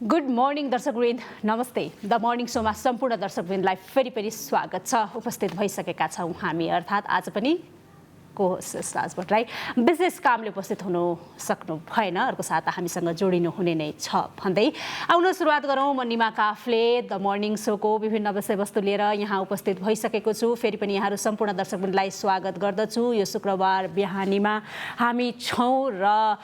Good morning दर्शकवृन्द, नमस्ते। The morning शोमा सम्पूर्ण दर्शकवृन्दलाई फेरि स्वागत छ। उपस्थित भइसकेका छौँ हामी, अर्थात् आज पनि को-होस्ट राज भट्टराई विशेष कामले उपस्थित हुनु सक्नु भएन, अर्को साता हामीसँग जोडिनु हुने नै छ भन्दै आउन सुरुवात गरौँ। म निमा काफले द मर्निङ सोको विभिन्न विषयवस्तु लिएर यहाँ उपस्थित भइसकेको छु। फेरि पनि यहाँहरू सम्पूर्ण दर्शकवृन्दलाई स्वागत गर्दछु। यो शुक्रबार बिहानीमा हामी छौँ र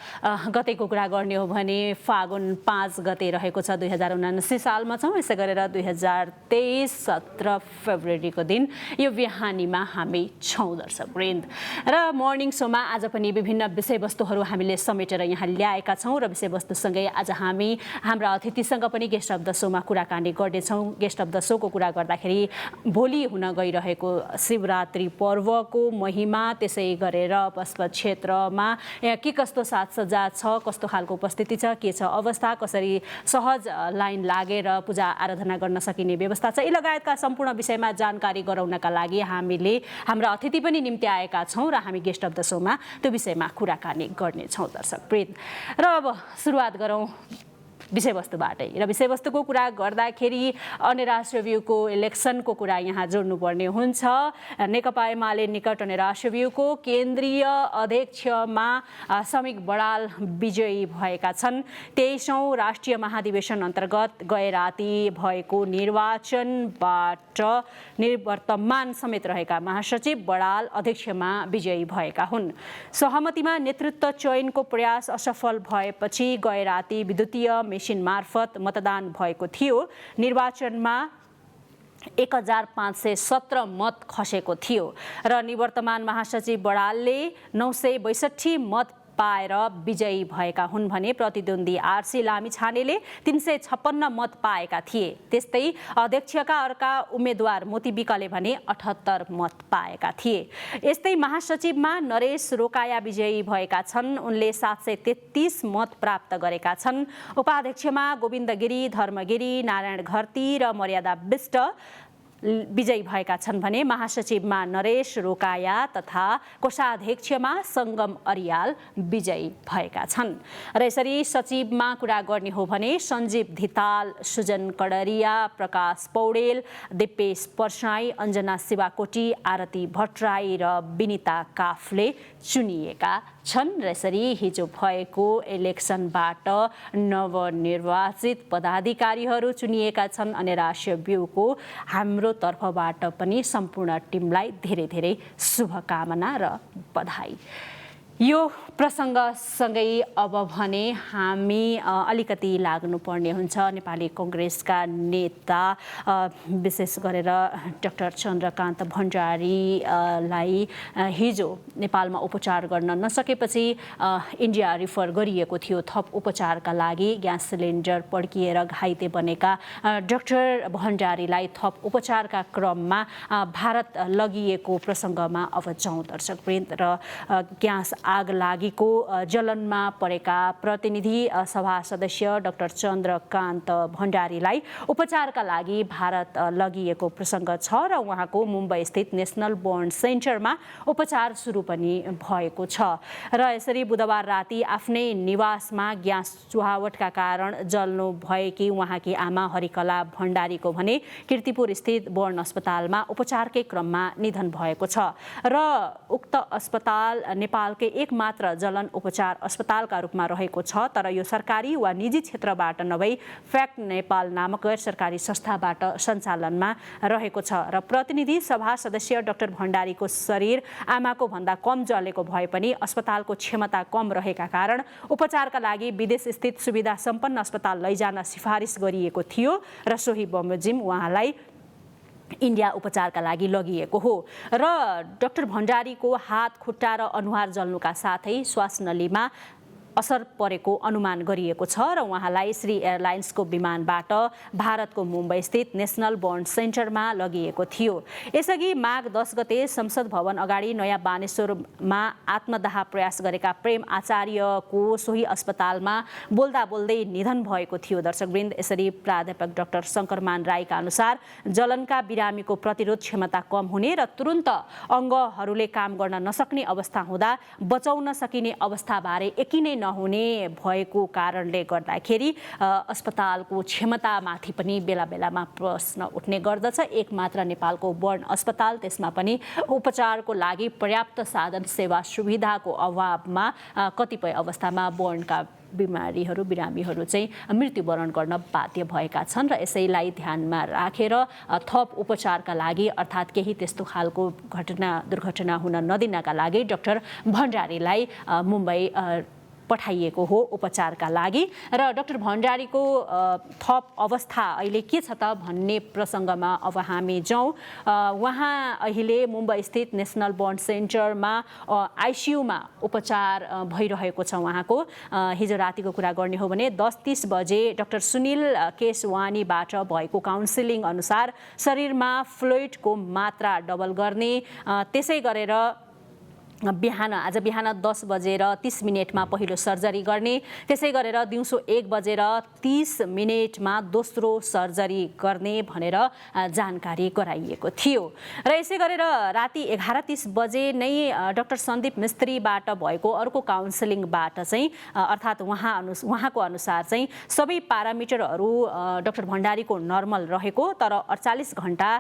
गतेको कुरा गर्ने हो भने फागुन 5 गते रहेको छ। 2079 सालमा छौँ। यसै गरेर 2023 17 फेब्रुअरीको दिन यो बिहानीमा हामी छौँ दर्शकवृन्द। र मर्निङ सोमा आज पनि विभिन्न विषयवस्तुहरू हामीले समेटेर यहाँ ल्याएका छौँ र विषयवस्तुसँगै आज हामी हाम्रा अतिथिसँग पनि गेस्ट अफ द सोमा कुराकानी गर्नेछौँ। गेस्ट अफ द सोको कुरा गर्दाखेरि भोलि हुन गइरहेको शिवरात्रि पर्वको महिमा, त्यसै गरेर पशुपत क्षेत्रमा के कस्तो साजसज्जा छ, कस्तो खालको उपस्थिति छ, के छ अवस्था, कसरी सहज लाइन लागेर पूजा आराधना गर्न सकिने व्यवस्था छ, यी लगायतका सम्पूर्ण विषयमा जानकारी गराउनका लागि हामीले हाम्रा अतिथि पनि निम्ति आएका छौँ र हामी गेस्ट अफ द सोमा त्यो विषयमा कुराकानी गर्नेछौँ दर्शकवृन्द। र अब सुरुवात गरौँ विषयवस्तुबाटै। र विषयवस्तुको कुरा गर्दाखेरि अनेराज रिभ्यूको इलेक्सनको कुरा यहाँ जोड्नुपर्ने हुन्छ। नेकपा एमाले निकट अनेराज रिभ्यूको केन्द्रीय अध्यक्षमा समिक बडाल विजयी भएका छन्। 23औं राष्ट्रिय महाधिवेशन अन्तर्गत गए राति भएको निर्वाचनबाट निवर्तमान समेत रहेका महासचिव बडाल अध्यक्षमा विजयी भएका हुन्। सहमतिमा नेतृत्व चयनको प्रयास असफल भएपछि गए राति विद्युतीय मेसिन मार्फत मतदान भएको थियो। निर्वाचनमा 1517 मत खसेको थियो र निवर्तमान महासचिव बडालले 962 मत पाएर विजयी भएका हुन् भने प्रतिद्वन्दी आरसी लामिछानेले 356 मत पाएका थिए। त्यस्तै अध्यक्षका अर्का उम्मेद्वार मोती विकले भने 78 मत पाएका थिए। यस्तै महासचिवमा नरेश रोकाया विजयी भएका छन्। उनले 733 मत प्राप्त गरेका छन्। उपाध्यक्षमा गोविन्द गिरी, धर्मगिरी, नारायण घरती र मर्यादा विष्ट विजयी भएका छन् भने महासचिवमा नरेश रोकाया तथा कोषाध्यक्षमा सङ्गम अरियाल विजयी भएका छन्। र यसरी सचिवमा कुरा गर्ने हो भने सञ्जीव धिताल, सुजन कडरिया, प्रकाश पौडेल, दिपेश परसाई, अञ्जना शिवाकोटी, आरती भट्टराई र विनिता काफले चुनिएका छन्। र यसरी हिजो भएको इलेक्सनबाट नवनिर्वाचित पदाधिकारीहरू चुनिएका छन्। अनेराज रिभ्यूको हाम्रो तर्फबाट पनि सम्पूर्ण टिमलाई धेरै शुभकामना र बधाई। यो प्रसङ्गसँगै अब भने हामी अलिकति लाग्नुपर्ने हुन्छ नेपाली कङ्ग्रेसका नेता, विशेष गरेर डाक्टर चन्द्रकान्त भण्डारीलाई हिजो नेपालमा उपचार गर्न नसकेपछि इन्डिया रिफर गरिएको थियो थप उपचारका लागि। ग्यास सिलिन्डर पड्किएर घाइते बनेका डाक्टर भण्डारीलाई थप उपचारका क्रममा भारत लगिएको प्रसङ्गमा अब जाउँ दर्शकवृन्द। र ग्यास आग लागेको जलनमा परेका प्रतिनिधि सभा सदस्य डाक्टर चन्द्रकान्त भण्डारीलाई उपचारका लागि भारत लगिएको प्रसङ्ग छ र उहाँको मुम्बई स्थित नेसनल बर्न सेन्टरमा उपचार सुरु पनि भएको छ। र यसरी बुधबार राति आफ्नै निवासमा ग्यास चुहावटका कारण जल्नु भएकी उहाँकी आमा हरिकला भण्डारीको भने कीर्तिपुर स्थित बर्न अस्पतालमा उपचारकै क्रममा निधन भएको छ। र उक्त अस्पताल नेपालकै एकमात्र जलन उपचार अस्पतालका रूपमा रहेको छ। तर यो सरकारी वा निजी क्षेत्रबाट नभई फ्याक्ट नेपाल नामक गैर सरकारी संस्थाबाट सञ्चालनमा रहेको छ। र प्रतिनिधि सभा सदस्य डाक्टर भण्डारीको शरीर आमाको भन्दा कम जलेको भए पनि अस्पतालको क्षमता कम रहेका कारण उपचारका लागि विदेश स्थित सुविधा सम्पन्न अस्पताल लैजान सिफारिस गरिएको थियो र सोही बमोजिम उहाँलाई इन्डिया उपचारका लागि लगिएको हो। र डाक्टर भण्डारीको हात, खुट्टा र अनुहार जल्नुका साथै श्वास नलीमा असर परेको अनुमान गरिएको छ र उहाँलाई श्री एयरलाइन्सको विमानबाट भारतको मुम्बई स्थित नेसनल बर्न सेन्टरमा लगिएको थियो। यसअघि माघ 10 गते संसद भवन अगाडि नयाँ बानेश्वरमा आत्मदाह प्रयास गरेका प्रेम आचार्यको सोही अस्पतालमा बोल्दा बोल्दै निधन भएको थियो दर्शकवृन्द। यसरी प्राध्यापक डाक्टर शङ्करमान राईका अनुसार जलनका बिरामीको प्रतिरोध क्षमता कम हुने र तुरुन्त अङ्गहरूले काम गर्न नसक्ने अवस्था हुँदा बचाउन सकिने अवस्थाबारे एकिनै नहुने भएको कारणले गर्दाखेरि अस्पतालको क्षमतामाथि पनि बेला बेलामा प्रश्न उठ्ने गर्दछ। एक मात्र नेपालको बर्न अस्पताल, त्यसमा पनि उपचारको लागि पर्याप्त साधन सेवा सुविधाको अभावमा कतिपय अवस्थामा बर्नका बिरामीहरू चाहिँ मृत्युवरण गर्न बाध्य भएका छन् र यसैलाई ध्यानमा राखेर थप उपचारका लागि अर्थात् केही त्यस्तो खालको दुर्घटना हुन नदिनका लागि डाक्टर भण्डारीलाई मुम्बई पठाइएको हो उपचारका लागि। र डाक्टर भण्डारीको थप अवस्था अहिले के छ त भन्ने प्रसङ्गमा अब हामी जाउँ। उहाँ अहिले मुम्बई स्थित नेसनल बर्न सेन्टरमा आइसियुमा उपचार भइरहेको छ उहाँको। हिजो रातिको कुरा गर्ने हो भने 10:30 बजे डाक्टर सुनिल केशवानीबाट भएको काउन्सिलिङ अनुसार शरीरमा फ्लुइडको मात्रा डबल गर्ने, त्यसै गरेर आज बिहान 10:30 पहिलो सर्जरी गर्ने, त्यसै गरेर दिउँसो 1:30 दोस्रो सर्जरी गर्ने भनेर जानकारी गराइएको थियो। र यसै गरेर राति 11:30 बजे नै डाक्टर सन्दीप मिस्त्रीबाट भएको अर्को काउन्सिलिङबाट चाहिँ अर्थात् उहाँको अनुसार चाहिँ सबै प्यारामिटरहरू डाक्टर भण्डारीको नर्मल रहेको, तर 48 घण्टा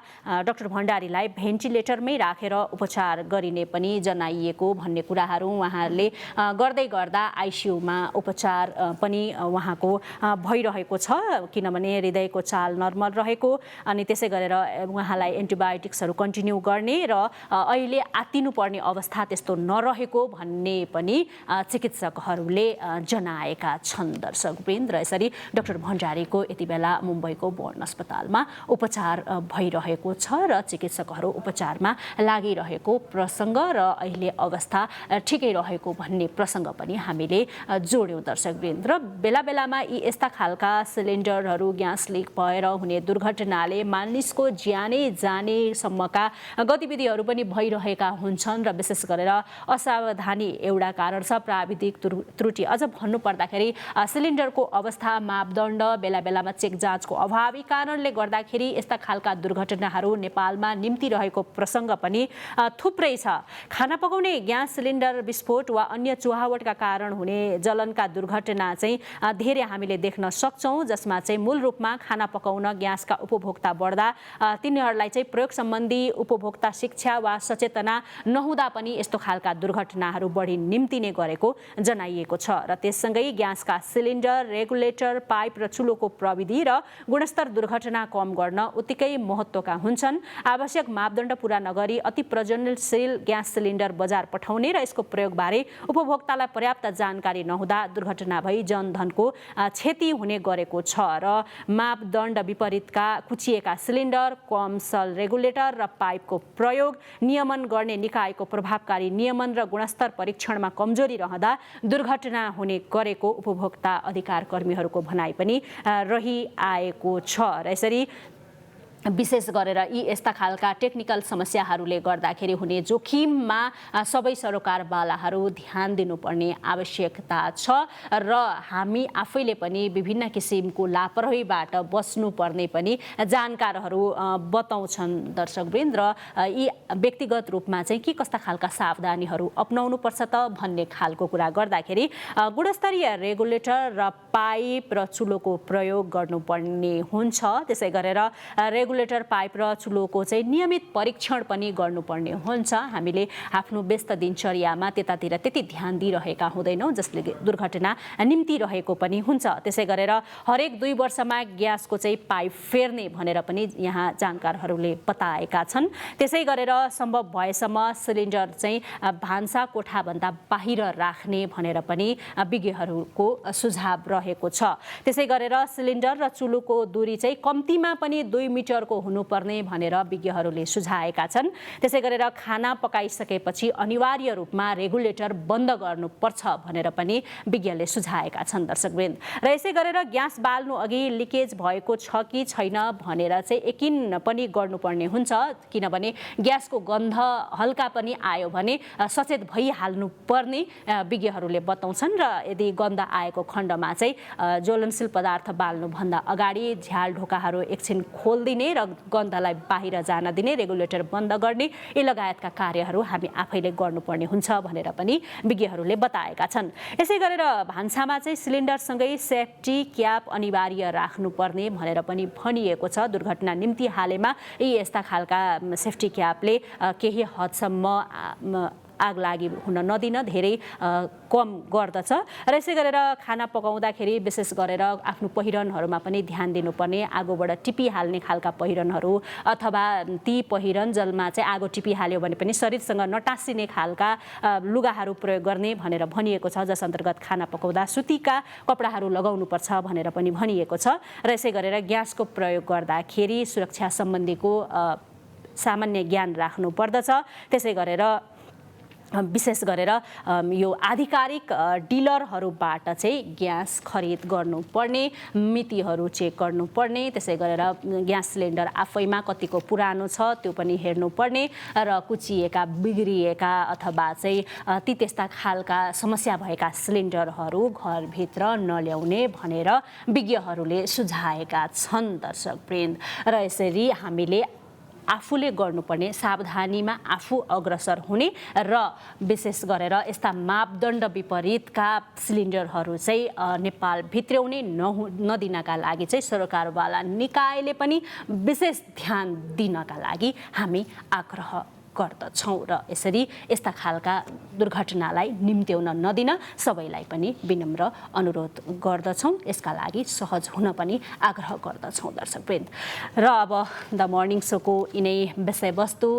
डाक्टर भण्डारीलाई भेन्टिलेटरमै राखेर उपचार गरिने पनि जनाइएको भन्ने कुराहरू उहाँहरूले गर्दै गर्दा आइसियुमा उपचार पनि उहाँको भइरहेको छ, किनभने हृदयको चाल नर्मल रहेको अनि त्यसै गरेर उहाँलाई एन्टिबायोटिक्सहरू कन्टिन्यू गर्ने र अहिले आत्तिनुपर्ने अवस्था त्यस्तो नरहेको भन्ने पनि चिकित्सकहरूले जनाएका छन् दर्शकवृन्द। र यसरी डाक्टर भण्डारीको यति बेला मुम्बईको बर्न अस्पतालमा उपचार भइरहेको छ र चिकित्सकहरू उपचारमा लागिरहेको प्रसङ्ग र अहिले अवस्था ठिकै रहेको भन्ने प्रसङ्ग पनि हामीले जोड्यौँ दर्शकवृन्द। र बेला बेलामा यी यस्ता खालका सिलिन्डरहरू ग्यास लिक भएर हुने दुर्घटनाले मानिसको ज्यानै जानेसम्मका गतिविधिहरू पनि भइरहेका हुन्छन् र विशेष गरेर असावधानी एउटा कारण छ, प्राविधिक त्रुटि। अझ भन्नुपर्दाखेरि सिलिन्डरको अवस्था मापदण्ड बेला बेलामा चेक जाँचको अभावी कारणले गर्दाखेरि यस्ता खालका दुर्घटनाहरू नेपालमा निम्तिरहेको प्रसङ्ग पनि थुप्रै छ। खाना पकाउने ग्यास सिलिन्डर विस्फोट वा अन्य चुहावटका कारण हुने जलनका दुर्घटना चाहिँ धेरै हामीले देख्न सक्छौँ, जसमा चाहिँ मूल रूपमा खाना पकाउन ग्यासका उपभोक्ता बढ्दा तिनीहरूलाई चाहिँ प्रयोग सम्बन्धी उपभोक्ता शिक्षा वा सचेतना नहुँदा पनि यस्तो खालका दुर्घटनाहरू बढी निम्तिने गरेको जनाइएको छ। र त्यससँगै ग्यासका सिलिन्डर, रेगुलेटर, पाइप र चुलोको प्रविधि र गुणस्तर दुर्घटना कम गर्न उत्तिकै महत्त्वका हुन्छन्। आवश्यक मापदण्ड पूरा नगरी अति प्रज्वलनशील ग्यास सिलिन्डर बजार पठाउने र यसको प्रयोगबारे उपभोक्तालाई पर्याप्त जानकारी नहुँदा दुर्घटना भई जनधनको क्षति हुने गरेको छ। र मापदण्ड विपरीतका कुचिएका सिलिन्डर, कम सल रेगुलेटर र पाइपको प्रयोग, नियमन गर्ने निकायको प्रभावकारी नियमन र गुणस्तर परीक्षणमा कमजोरी रहँदा दुर्घटना हुने गरेको उपभोक्ता अधिकार कर्मीहरूको भनाइ पनि रहिआएको छ। र यसरी विशेष गरेर यी यस्ता खालका टेक्निकल समस्याहरूले गर्दाखेरि हुने जोखिममा सबै सरोकारवालाहरू ध्यान दिनुपर्ने आवश्यकता छ र हामी आफैले पनि विभिन्न किसिमको लापरवाहीबाट बस्नुपर्ने पनि जानकारहरू बताउँछन् दर्शकवृन्द। र यी व्यक्तिगत रूपमा चाहिँ के कस्ता खालका सावधानीहरू अपनाउनु पर्छ त भन्ने खालको कुरा गर्दाखेरि गुणस्तरीय रेगुलेटर र पाइप र चुलोको प्रयोग गर्नुपर्ने हुन्छ। त्यसै गरेर रेगुलेटर, पाइप र चुलोको चाहिँ नियमित परीक्षण पनि गर्नुपर्ने हुन्छ। हामीले आफ्नो व्यस्त दिनचर्यामा त्यतातिर त्यति ध्यान दिइरहेका हुँदैनौँ, जसले दुर्घटना निम्तिरहेको पनि हुन्छ। त्यसै गरेर हरेक 2 वर्षमा ग्यासको चाहिँ पाइप फेर्ने भनेर पनि यहाँ जानकारहरूले बताएका छन्। त्यसै गरेर सम्भव भएसम्म सिलिन्डर चाहिँ भान्सा कोठाभन्दा बाहिर राख्ने भनेर पनि विज्ञहरूको सुझाव रहेको छ। त्यसै गरेर सिलिन्डर र चुलोको दूरी चाहिँ कम्तीमा पनि 2 मिटरको हुनुपर्ने भनेर विज्ञहरूले सुझाएका छन्। त्यसै गरेर खाना पकाइसकेपछि अनिवार्य रूपमा रेगुलेटर बन्द गर्नुपर्छ भनेर पनि विज्ञले सुझाएका छन् दर्शकवृन्द। र यसै गरेर ग्यास बाल्नु अघि लिकेज भएको छ कि छैन भनेर चाहिँ यकिन पनि गर्नुपर्ने हुन्छ, किनभने ग्यासको गन्ध हल्का पनि आयो भने सचेत भइहाल्नु पर्ने विज्ञहरूले बताउँछन्। र यदि गन्ध आएको खण्डमा चाहिँ ज्वलनशील पदार्थ बाल्नुभन्दा अगाडि झ्याल ढोकाहरू एकछिन खोलिदिने र गन्धलाई बाहिर जान दिने, रेगुलेटर बन्द गर्ने यी लगायतका कार्यहरू हामी आफैले गर्नुपर्ने हुन्छ भनेर पनि विज्ञहरूले बताएका छन्। यसै गरेर भान्सामा चाहिँ सिलिन्डरसँगै सेफ्टी क्याप अनिवार्य राख्नुपर्ने भनेर पनि भनिएको छ। दुर्घटना निम्ति हालैमा यी यस्ता खालका सेफ्टी क्यापले केही हदसम्म आग लागि हुन नदिन धेरै कम गर्दछ र यसै गरेर खाना पकाउँदाखेरि विशेष गरेर आफ्नो पहिरनहरूमा पनि ध्यान दिनुपर्ने। आगोबाट टिपिहाल्ने खालका पहिरनहरू अथवा ती पहिरन जसमा चाहिँ आगो टिपिहाल्यो भने पनि शरीरसँग नटाँसिने खालका लुगाहरू प्रयोग गर्ने भनेर भनिएको छ, जस अन्तर्गत खाना पकाउँदा सुतीका कपडाहरू लगाउनुपर्छ भनेर पनि भनिएको छ। र यसै गरेर ग्यासको प्रयोग गर्दाखेरि सुरक्षा सम्बन्धीको सामान्य ज्ञान राख्नु पर्दछ। त्यसै गरेर विशेष गरेर यो आधिकारिक डिलरहरूबाट चाहिँ ग्यास खरिद गर्नुपर्ने, मितिहरू चेक गर्नुपर्ने, त्यसै गरेर ग्यास सिलिन्डर आफैमा कतिको पुरानो छ त्यो पनि हेर्नुपर्ने र कुचिएका बिग्रिएका अथवा चाहिँ ती त्यस्ता खालका समस्या भएका सिलिन्डरहरू घरभित्र नल्याउने भनेर विज्ञहरूले सुझाएका छन् दर्शकवृन्द। र यसरी हामीले आफूले गर्नुपर्ने सावधानीमा आफू अग्रसर हुने र विशेष गरेर यस्ता मापदण्ड विपरीतका सिलिन्डरहरू चाहिँ नेपाल भित्र्याउने नदिनका लागि चाहिँ सरकारवाला निकायले पनि विशेष ध्यान दिनका लागि हामी आग्रह गर्दछौँ र यसरी यस्ता खालका दुर्घटनालाई निम्त्याउन नदिन सबैलाई पनि विनम्र अनुरोध गर्दछौँ। यसका लागि सहज हुन पनि आग्रह गर्दछौँ दर्शकवृन्द। र अब द मर्निङ सोको यिनै विषयवस्तु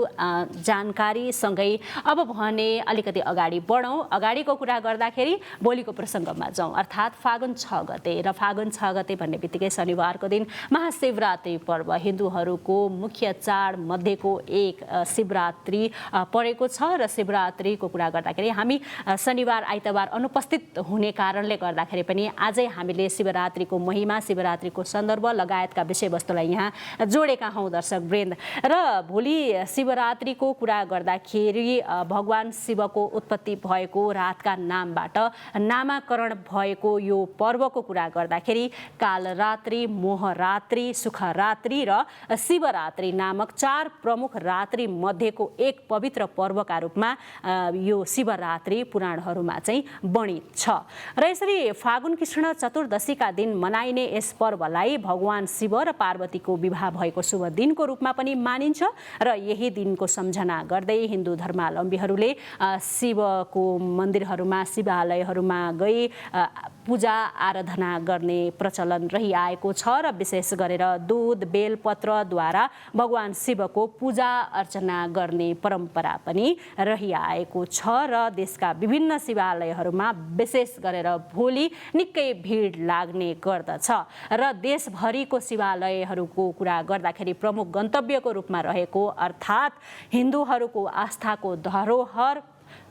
जानकारीसँगै अब भने अलिकति अगाडि बढौँ। अगाडिको कुरा गर्दाखेरि भोलिको प्रसङ्गमा जाउँ, अर्थात् फागुन 6 गते। र फागुन 6 गते भन्ने बित्तिकै शनिबारको दिन महाशिवरात्रि पर्व हिन्दूहरूको मुख्य चाड मध्येको एक शिवरात्रि परेको छ। र शिवरात्रिको कुरा गर्दाखेरि हामी शनिबार आइतबार अनुपस्थित हुने कारणले गर्दाखेरि पनि आजै हामीले शिवरात्रिको महिमा, शिवरात्रिको सन्दर्भ लगायतका विषयवस्तुलाई यहाँ जोडेका हौँ दर्शकवृन्द। र भोलि शिवरात्रिको कुरा गर्दाखेरि भगवान शिवको उत्पत्ति भएको रातका नामबाट नामाकरण भएको यो पर्वको कुरा गर्दाखेरि कालरात्रि, मोहरात्रि, सुखरात्रि र शिवरात्रि नामक 4 प्रमुख रात्रि मध्येको एक पवित्र पर्वका रूपमा यो शिवरात्रि पुराणहरूमा चाहिँ वर्णित छ। र यसरी फागुन कृष्ण चतुर्दशीका दिन मनाइने यस पर्वलाई भगवान शिव र पार्वतीको विवाह भएको शुभ दिनको रूपमा पनि मानिन्छ। र यही दिनको सम्झना गर्दै हिन्दू धर्मावलम्बीहरूले शिवको मन्दिरहरूमा, शिवालयहरूमा गई पूजा आराधना गर्ने प्रचलन रहिआएको छ। र विशेष गरेर दूध बेलपत्रद्वारा भगवान शिवको पूजा अर्चना गर्ने परम्परा पनि रहिआएको छ। र देशका विभिन्न शिवालयहरूमा विशेष गरेर भोलि निकै भिड लाग्ने गर्दछ। र देशभरिको शिवालयहरूको कुरा गर्दाखेरि प्रमुख गन्तव्यको रूपमा रहेको अर्थात् हिन्दूहरूको आस्थाको धरोहर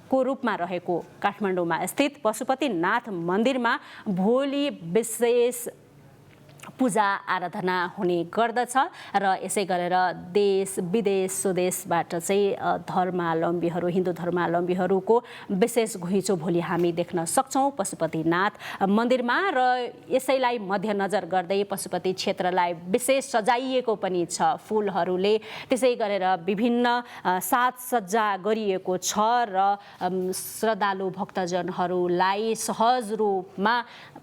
को रूपमा रहेको काठमाडौँमा स्थित पशुपतिनाथ मन्दिरमा भोलि विशेष पूजा आराधना हुने गर्दछ। र यसै गरेर देश विदेश स्वदेशबाट चाहिँ धर्मावलम्बीहरू, हिन्दू धर्मावलम्बीहरूको विशेष घुइँचो भोलि हामी देख्न सक्छौँ पशुपतिनाथ मन्दिरमा। र यसैलाई मध्यनजर गर्दै पशुपति क्षेत्रलाई विशेष सजाइएको पनि छ फुलहरूले। त्यसै गरेर विभिन्न साजसज्जा गरिएको छ र श्रद्धालु भक्तजनहरूलाई सहज रूपमा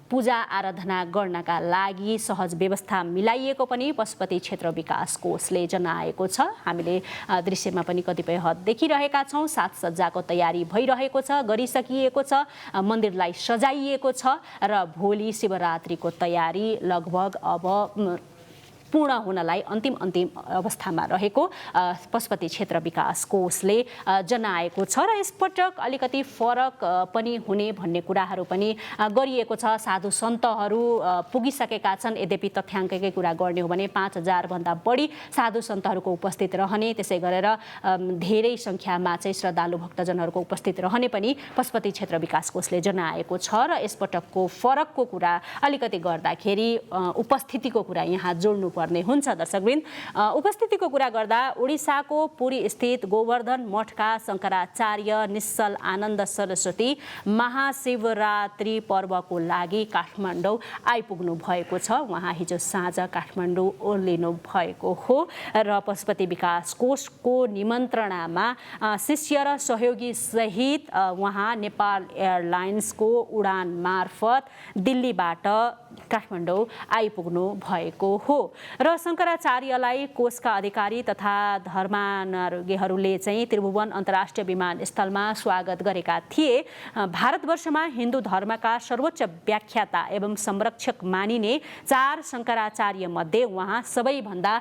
पूजा आराधना गर्नका लागि सहज व्यवस्था मिलाइएको पनि पशुपति क्षेत्र विकास कोषले जनाएको छ। हामीले दृश्यमा पनि कतिपय हद देखिरहेका छौँ। साजसज्जाको तयारी भइरहेको छ, गरिसकिएको छ, मन्दिरलाई सजाइएको छ र भोलि शिवरात्रिको तयारी लगभग अब पूर्ण हुनलाई अन्तिम अवस्थामा रहेको पशुपति क्षेत्र विकास कोषले जनाएको छ। र यसपटक अलिकति फरक पनि हुने भन्ने कुराहरू पनि गरिएको छ। साधु सन्तहरू पुगिसकेका छन्। यद्यपि तथ्याङ्ककै कुरा गर्ने हो भने 5000 भन्दा बढी साधु सन्तहरूको उपस्थित रहने, त्यसै गरेर धेरै सङ्ख्यामा चाहिँ श्रद्धालु भक्तजनहरूको उपस्थित रहने पनि पशुपति क्षेत्र विकास कोषले जनाएको छ। र यसपटकको फरकको कुरा अलिकति गर्दाखेरि उपस्थितिको कुरा यहाँ जोड्नु पर्ने हुन्छ दर्शकवृन्द। उपस्थितिको कुरा गर्दा उडिसाको पुरी स्थित गोवर्धन मठका शङ्कराचार्य निश्चल आनन्द सरस्वती महाशिवरात्रि पर्वको लागि काठमाडौँ आइपुग्नु भएको छ। उहाँ हिजो साँझ काठमाडौँ ओर्लिनु भएको हो र पशुपति विकास कोषको निमन्त्रणामा शिष्य र सहयोगी सहित उहाँ नेपाल एयरलाइन्सको उडान मार्फत दिल्लीबाट काठमाडौँ आइपुग्नु भएको हो र शङ्कराचार्यलाई कोषका अधिकारी तथा धर्मानुरागीहरूले चाहिँ त्रिभुवन अन्तर्राष्ट्रिय विमानस्थलमा स्वागत गरेका थिए। भारतवर्षमा हिन्दू धर्मका सर्वोच्च व्याख्याता एवं संरक्षक मानिने 4 शङ्कराचार्य मध्ये उहाँ सबैभन्दा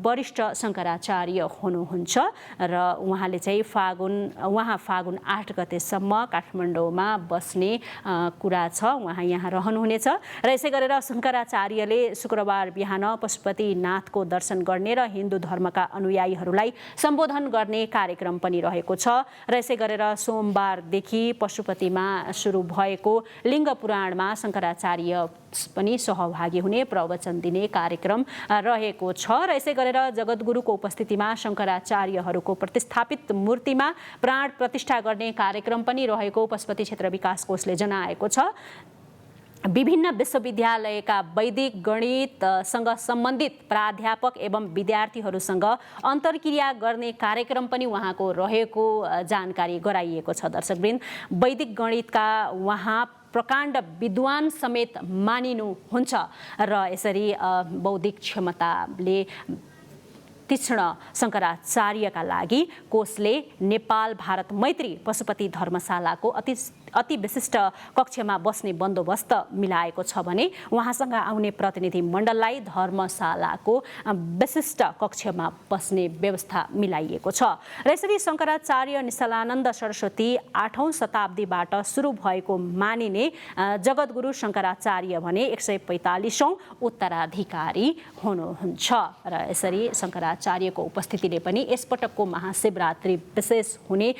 वरिष्ठ शङ्कराचार्य हुनुहुन्छ र उहाँले चाहिँ फागुन 8 गतेसम्म काठमाडौँमा बस्ने कुरा छ। उहाँ यहाँ रहनुहुनेछ र यसै गरेर शङ्कराचार्यले शुक्रबार बिहान पशुपतिनाथको दर्शन गर्ने र हिन्दू धर्मका अनुयायीहरूलाई सम्बोधन गर्ने कार्यक्रम पनि रहेको छ र यसै गरेर सोमबारदेखि पशुपतिमा सुरु भएको लिङ्ग पुराणमा शङ्कराचार्य पनि सहभागी हुने प्रवचन दिने कार्यक्रम रहेको छ र यसै गरेर जगद्गुरुको उपस्थितिमा शङ्कराचार्यहरूको प्रतिष्ठापित मूर्तिमा प्राण प्रतिष्ठा गर्ने कार्यक्रम पनि रहेको पशुपति क्षेत्र विकास कोषले जनाएको छ। विभिन्न विश्वविद्यालयका वैदिक गणितसँग सम्बन्धित प्राध्यापक एवं विद्यार्थीहरूसँग अन्तर्क्रिया गर्ने कार्यक्रम पनि उहाँको रहेको जानकारी गराइएको छ। दर्शकवृन्द, वैदिक गणितका उहाँ प्रकाण्ड विद्वान समेत मानिनुहुन्छ र यसरी बौद्धिक क्षमताले तीक्ष्ण शङ्कराचार्यका लागि कोषले नेपाल भारत मैत्री पशुपति धर्मशालाको अति विशिष्ट कक्षमा बस्ने बन्दोबस्त मिलाएको छ भने उहाँसँग आउने प्रतिनिधि मण्डललाई धर्मशालाको विशिष्ट कक्षमा बस्ने व्यवस्था मिलाइएको छ र यसरी शङ्कराचार्य निश्चलानन्द सरस्वती 8औं शताब्दीबाट सुरु भएको मानिने जगद्गुरु शङ्कराचार्य भने 145औं उत्तराधिकारी हुनुहुन्छ र यसरी शङ्कराचार्यको उपस्थितिले पनि यसपटकको महाशिवरात्रि विशेष हुने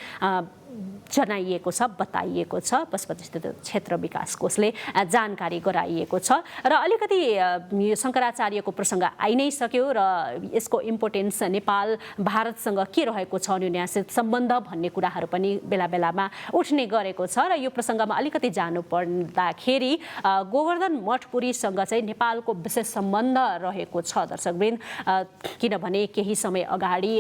जनाइएको छ, बताइएको छ। पशुपति क्षेत्र विकास कोषले जानकारी गराइएको छ र अलिकति शङ्कराचार्यको प्रसङ्ग आइ नै सक्यो र यसको इम्पोर्टेन्स नेपाल भारतसँग के रहेको छ अन्योन्याश्रित सम्बन्ध भन्ने कुराहरू पनि बेला बेलामा उठ्ने गरेको छ र यो प्रसङ्गमा अलिकति जानु पर्दाखेरि गोवर्धन मठपुरीसँग चाहिँ नेपालको विशेष सम्बन्ध रहेको छ दर्शकवृन्द। किनभने केही समय अगाडि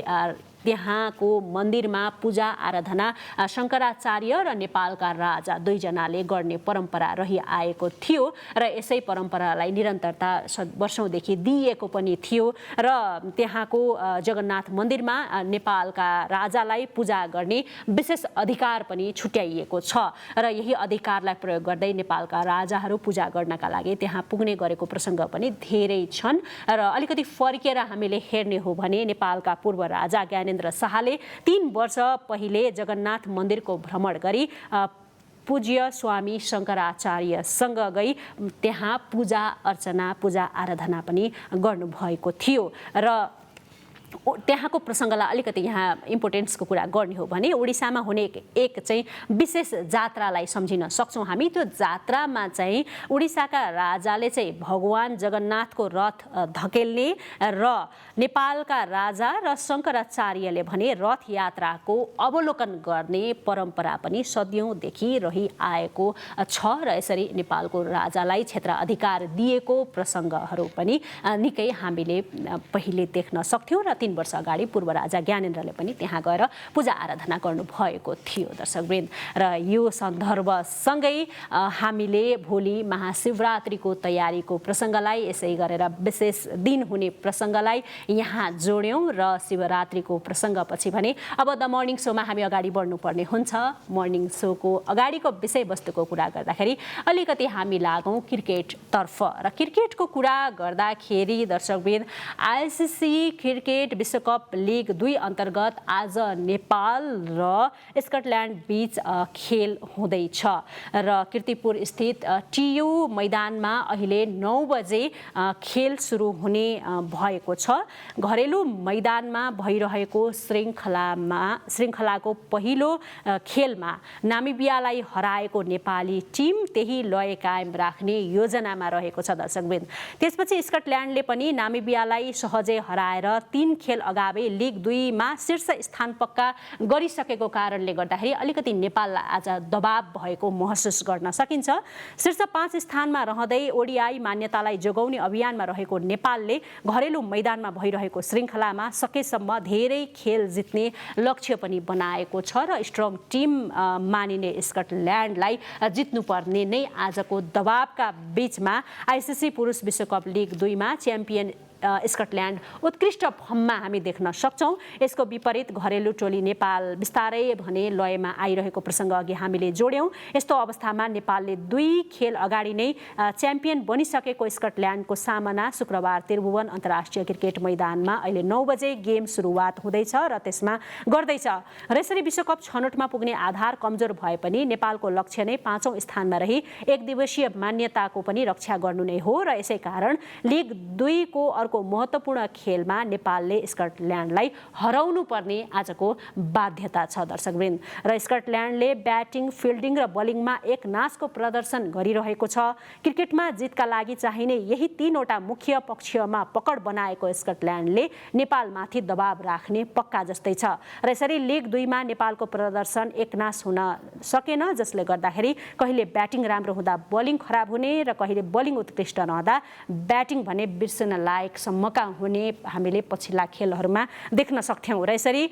त्यहाँको मन्दिरमा पूजा आराधना शङ्कराचार्य र नेपालका राजा दुईजनाले गर्ने परम्परा रहिआएको थियो र यसै परम्परालाई निरन्तरता वर्षौँदेखि दिइएको पनि थियो र त्यहाँको जगन्नाथ मन्दिरमा नेपालका राजालाई पूजा गर्ने विशेष अधिकार पनि छुट्याइएको छ र यही अधिकारलाई प्रयोग गर्दै नेपालका राजाहरू पूजा गर्नका लागि त्यहाँ पुग्ने गरेको प्रसङ्ग पनि धेरै छन् र अलिकति फर्केर हामीले हेर्ने हो भने नेपालका पूर्व राजा ज्ञानेन्द्र शाहले 3 वर्ष पहिले जगन्नाथ मन्दिरको भ्रमण गरी पूज्य स्वामी शङ्कराचार्यसँग गई त्यहाँ पूजा अर्चना पूजा आराधना पनि गर्नुभएको थियो र त्यहाँको प्रसङ्गलाई अलिकति यहाँ इम्पोर्टेन्सको कुरा गर्ने हो भने उडिसामा हुने एक चाहिँ विशेष जात्रालाई सम्झिन सक्छौँ हामी। त्यो जात्रामा चाहिँ उडिसाका राजाले चाहिँ भगवान जगन्नाथको रथ धकेल्ने र नेपालका राजा र शङ्कराचार्यले भने रथ यात्राको अवलोकन गर्ने परम्परा पनि सदियौँदेखि रहिआएको छ र यसरी नेपालको राजालाई क्षेत्र अधिकार दिएको प्रसङ्गहरू पनि निकै हामीले पहिले देख्न सक्थ्यौँ र 3 वर्ष अगाडि पूर्व राजा ज्ञानेन्द्रले पनि त्यहाँ गएर पूजा आराधना गर्नुभएको थियो दर्शकवृन्द। र यो सन्दर्भसँगै हामीले भोलि महाशिवरात्रिको तयारीको प्रसङ्गलाई यसै गरेर विशेष दिन हुने प्रसङ्गलाई यहाँ जोड्यौँ र शिवरात्रिको प्रसङ्गपछि भने अब द मर्निङ सोमा हामी अगाडि बढ्नुपर्ने हुन्छ। मर्निङ सोको अगाडिको विषयवस्तुको कुरा गर्दाखेरि अलिकति हामी लागौँ क्रिकेटतर्फ र क्रिकेटको कुरा गर्दाखेरि दर्शकवृन्द आइसिसी क्रिकेट क्रिकेट विश्वकप लिग 2 अन्तर्गत आज नेपाल र स्कटल्यान्ड बीच खेल हुँदैछ र कीर्तिपुर स्थित टियु मैदानमा अहिले 9 बजे खेल सुरु हुने भएको छ। घरेलु मैदानमा भइरहेको श्रृङ्खलाको पहिलो खेलमा नामिबियालाई हराएको नेपाली टिम त्यही लय कायम राख्ने योजनामा रहेको छ दर्शकवृन्द। त्यसपछि स्कटल्यान्डले पनि नामिबियालाई सहजै हराएर 3 खेल अगावै लिग 2 मा शीर्ष स्थान पक्का गरिसकेको कारणले गर्दाखेरि अलिकति नेपाललाई आज दबाव भएको महसुस गर्न सकिन्छ। शीर्ष 5 स्थानमा रहँदै ओडिआई मान्यतालाई जोगाउने अभियानमा रहेको नेपालले घरेलु मैदानमा भइरहेको श्रृङ्खलामा सकेसम्म धेरै खेल जित्ने लक्ष्य पनि बनाएको छ र स्ट्रङ टिम मानिने स्कटल्यान्डलाई जित्नुपर्ने नै आजको दबावका बीचमा आइसिसी पुरुष विश्वकप लिग 2 मा च्याम्पियन स्कटल्यान्ड उत्कृष्ट फर्ममा हामी देख्न सक्छौँ। यसको विपरीत घरेलु टोली नेपाल बिस्तारै भने लयमा आइरहेको प्रसङ्ग अघि हामीले जोड्यौँ। यस्तो अवस्थामा नेपालले 2 खेल अगाडि नै च्याम्पियन बनिसकेको स्कटल्यान्डको सामना शुक्रबार त्रिभुवन अन्तर्राष्ट्रिय क्रिकेट मैदानमा अहिले 9 बजे गेम सुरुवात हुँदैछ र त्यसमा गर्दैछ। र यसरी विश्वकप छनौटमा पुग्ने आधार कमजोर भए पनि नेपालको लक्ष्य नै 5औं स्थानमा रही एक दिवसीय मान्यताको पनि रक्षा गर्नु नै हो र यसै कारण लिग 2 को अर्को महत्त्वपूर्ण खेलमा नेपालले स्कटल्यान्डलाई हराउनु पर्ने आजको बाध्यता छ दर्शकवृन्द। र स्कटल्यान्डले ब्याटिङ, फिल्डिङ र बलिङमा एक नासको प्रदर्शन गरिरहेको छ। क्रिकेटमा जितका लागि चाहिने यही 3वटा मुख्य पक्षमा पकड बनाएको स्कटल्यान्डले नेपालमाथि दबाव राख्ने पक्का जस्तै छ। र यसरी लिग 2 मा नेपालको प्रदर्शन एकनास हुन सकेन, जसले गर्दाखेरि कहिले ब्याटिङ राम्रो हुँदा बलिङ खराब हुने र कहिले बलिङ उत्कृष्ट रहँदा ब्याटिङ भने बिर्सन लायक सम्मका हुने हामीले पछिल्ला खेलहरूमा देख्न सक्थ्यौँ। र यसरी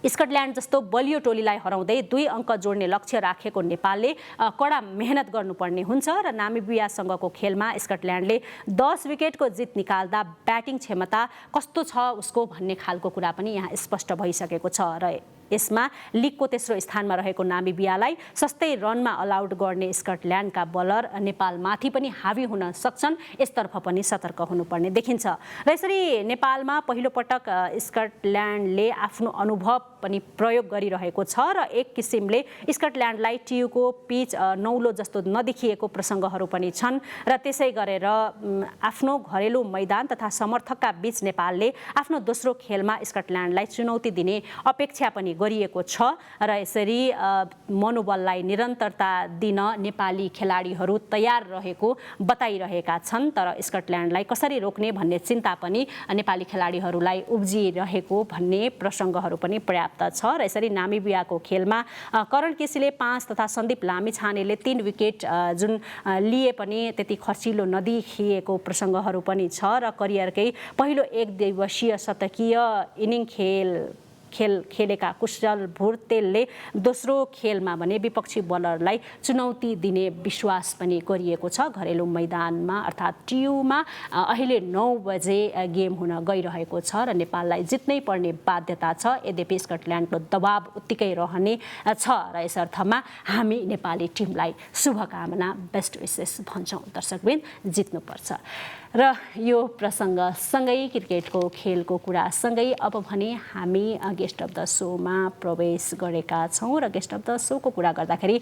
स्कटल्यान्ड जस्तो बलियो टोलीलाई हराउँदै 2 अङ्क जोड्ने लक्ष्य राखेको नेपालले कडा मेहनत गर्नुपर्ने हुन्छ र नामिबियासँगको खेलमा स्कटल्यान्डले 10 विकेटको जित निकाल्दा ब्याटिङ क्षमता कस्तो छ उसको भन्ने खालको कुरा पनि यहाँ स्पष्ट भइसकेको छ र यसमा लिगको तेस्रो स्थानमा रहेको नामिबियालाई सस्तै रनमा अलाउट गर्ने स्कटल्यान्डका बलर नेपालमाथि पनि हावी हुन सक्छन्। यसतर्फ पनि सतर्क हुनुपर्ने देखिन्छ। र यसरी नेपालमा पहिलो पटक स्कटल्यान्डले आफ्नो अनुभव पनि प्रयोग गरिरहेको छ र एक किसिमले स्कटल्यान्डलाई टियुको पिच नौलो जस्तो नदेखिएको प्रसङ्गहरू पनि छन् र त्यसै गरेर आफ्नो घरेलु मैदान तथा समर्थकका बीच नेपालले आफ्नो दोस्रो खेलमा स्कटल्यान्डलाई चुनौती दिने अपेक्षा पनि गरिएको छ र यसरी मनोबललाई निरन्तरता दिन नेपाली खेलाडीहरू तयार रहेको बताइरहेका छन्। तर स्कटल्यान्डलाई कसरी रोक्ने भन्ने चिन्ता पनि नेपाली खेलाडीहरूलाई उब्जिरहेको भन्ने प्रसङ्गहरू पनि पर्याप्त छ। र यसरी नामिबियाको खेलमा करण केसीले 5 तथा सन्दीप लामिछानेले 3 विकेट जुन लिए पनि त्यति खर्चिलो नदेखिएको प्रसङ्गहरू पनि छ र करियरकै पहिलो एक दिवसीय शतकीय इनिङ खेलेका कुशल भुर्तेलले दोस्रो खेलमा भने विपक्षी बलरलाई चुनौती दिने विश्वास पनि गरिएको छ। घरेलु मैदानमा अर्थात् टियुमा अहिले 9 बजे गेम हुन गइरहेको छ र नेपाललाई जित्नै पर्ने बाध्यता छ। यद्यपि स्कटल्यान्डको दबाव उत्तिकै रहने छ र यस अर्थमा हामी नेपाली टिमलाई शुभकामना, बेस्ट विशेष भन्छौँ दर्शकवृन्द, जित्नुपर्छ। र यो प्रसङ्गसँगै क्रिकेटको खेलको कुरासँगै अब भने हामी गेस्ट अफ द सोमा प्रवेश गरेका छौँ र गेस्ट अफ द सोको कुरा गर्दाखेरि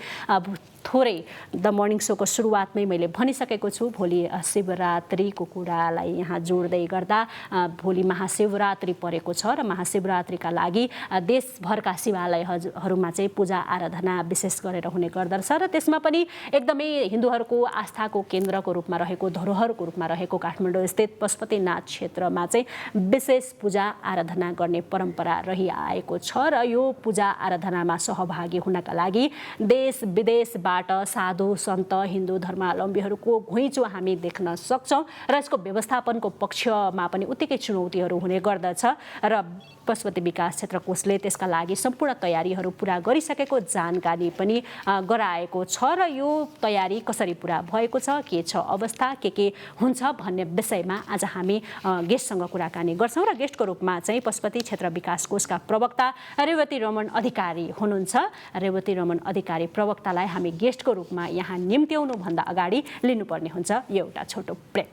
थोरै द मर्निङ सोको सुरुवातमै मैले भनिसकेको छु। भोलि शिवरात्रिको कुरालाई यहाँ जोड्दै गर्दा भोलि महाशिवरात्रि परेको छ र महाशिवरात्रिका लागि देशभरका शिवालयहरूमा चाहिँ पूजा आराधना विशेष गरेर हुने गर्दछ र त्यसमा पनि एकदमै हिन्दूहरूको आस्थाको केन्द्रको रूपमा रहेको, धरोहरको रूपमा रहेको काठमाडौँ स्थित पशुपतिनाथ क्षेत्रमा चाहिँ विशेष पूजा आराधना गर्ने परम्परा रहिआएको छ र यो पूजा आराधनामा सहभागी हुनका लागि देश विदेशबाट साधु सन्त हिन्दू धर्मावलम्बीहरूको घुइँचो हामी देख्न सक्छौँ र यसको व्यवस्थापनको पक्षमा पनि उत्तिकै चुनौतीहरू हुने गर्दछ र पशुपति विकास क्षेत्र कोषले त्यसका लागि सम्पूर्ण तयारीहरू पुरा गरिसकेको जानकारी पनि गराएको छ र यो तयारी कसरी पुरा भएको छ, के छ अवस्था, के हुन्छ भन्ने विषयमा आज हामी गेस्टसँग कुराकानी गर्छौँ र गेस्टको रूपमा चाहिँ पशुपति क्षेत्र विकास कोषका प्रवक्ता रेवती रमन अधिकारी हुनुहुन्छ। रेवती रमन अधिकारी प्रवक्तालाई हामी गेस्टको रूपमा यहाँ निम्त्याउनुभन्दा अगाडि लिनुपर्ने हुन्छ एउटा छोटो brake.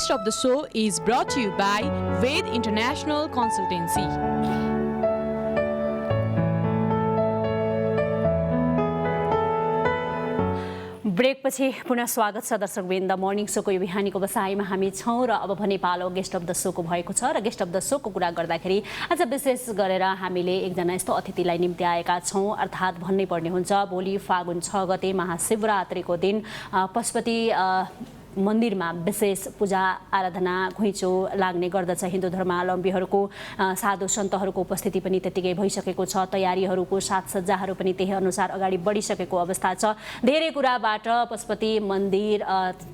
Guest of the show is brought to you by Ved International Consultancy. Break पछि पुनः स्वागत छ दर्शकवृन्द। मर्निङ सोको यो बिहानीको बसाइमा हामी छौँ र अब भने पालो गेस्ट अफ द सोको भएको छ र गेस्ट अफ द सोको कुरा गर्दाखेरि आज विशेष गरेर हामीले एकजना यस्तो अतिथिलाई निम्ति आएका छौँ, अर्थात् भन्नै पर्ने हुन्छ भोलि फागुन 6 गते महाशिवरात्रिको दिन पशुपति मन्दिरमा विशेष पूजा आराधना घुइँचो लाग्ने गर्दछ। हिन्दू धर्मावलम्बीहरूको साधु सन्तहरूको उपस्थिति पनि त्यतिकै भइसकेको छ। तयारीहरूको साजसज्जाहरू पनि त्यही अनुसार अगाडि बढिसकेको अवस्था छ। धेरै कुराबाट पशुपति मन्दिर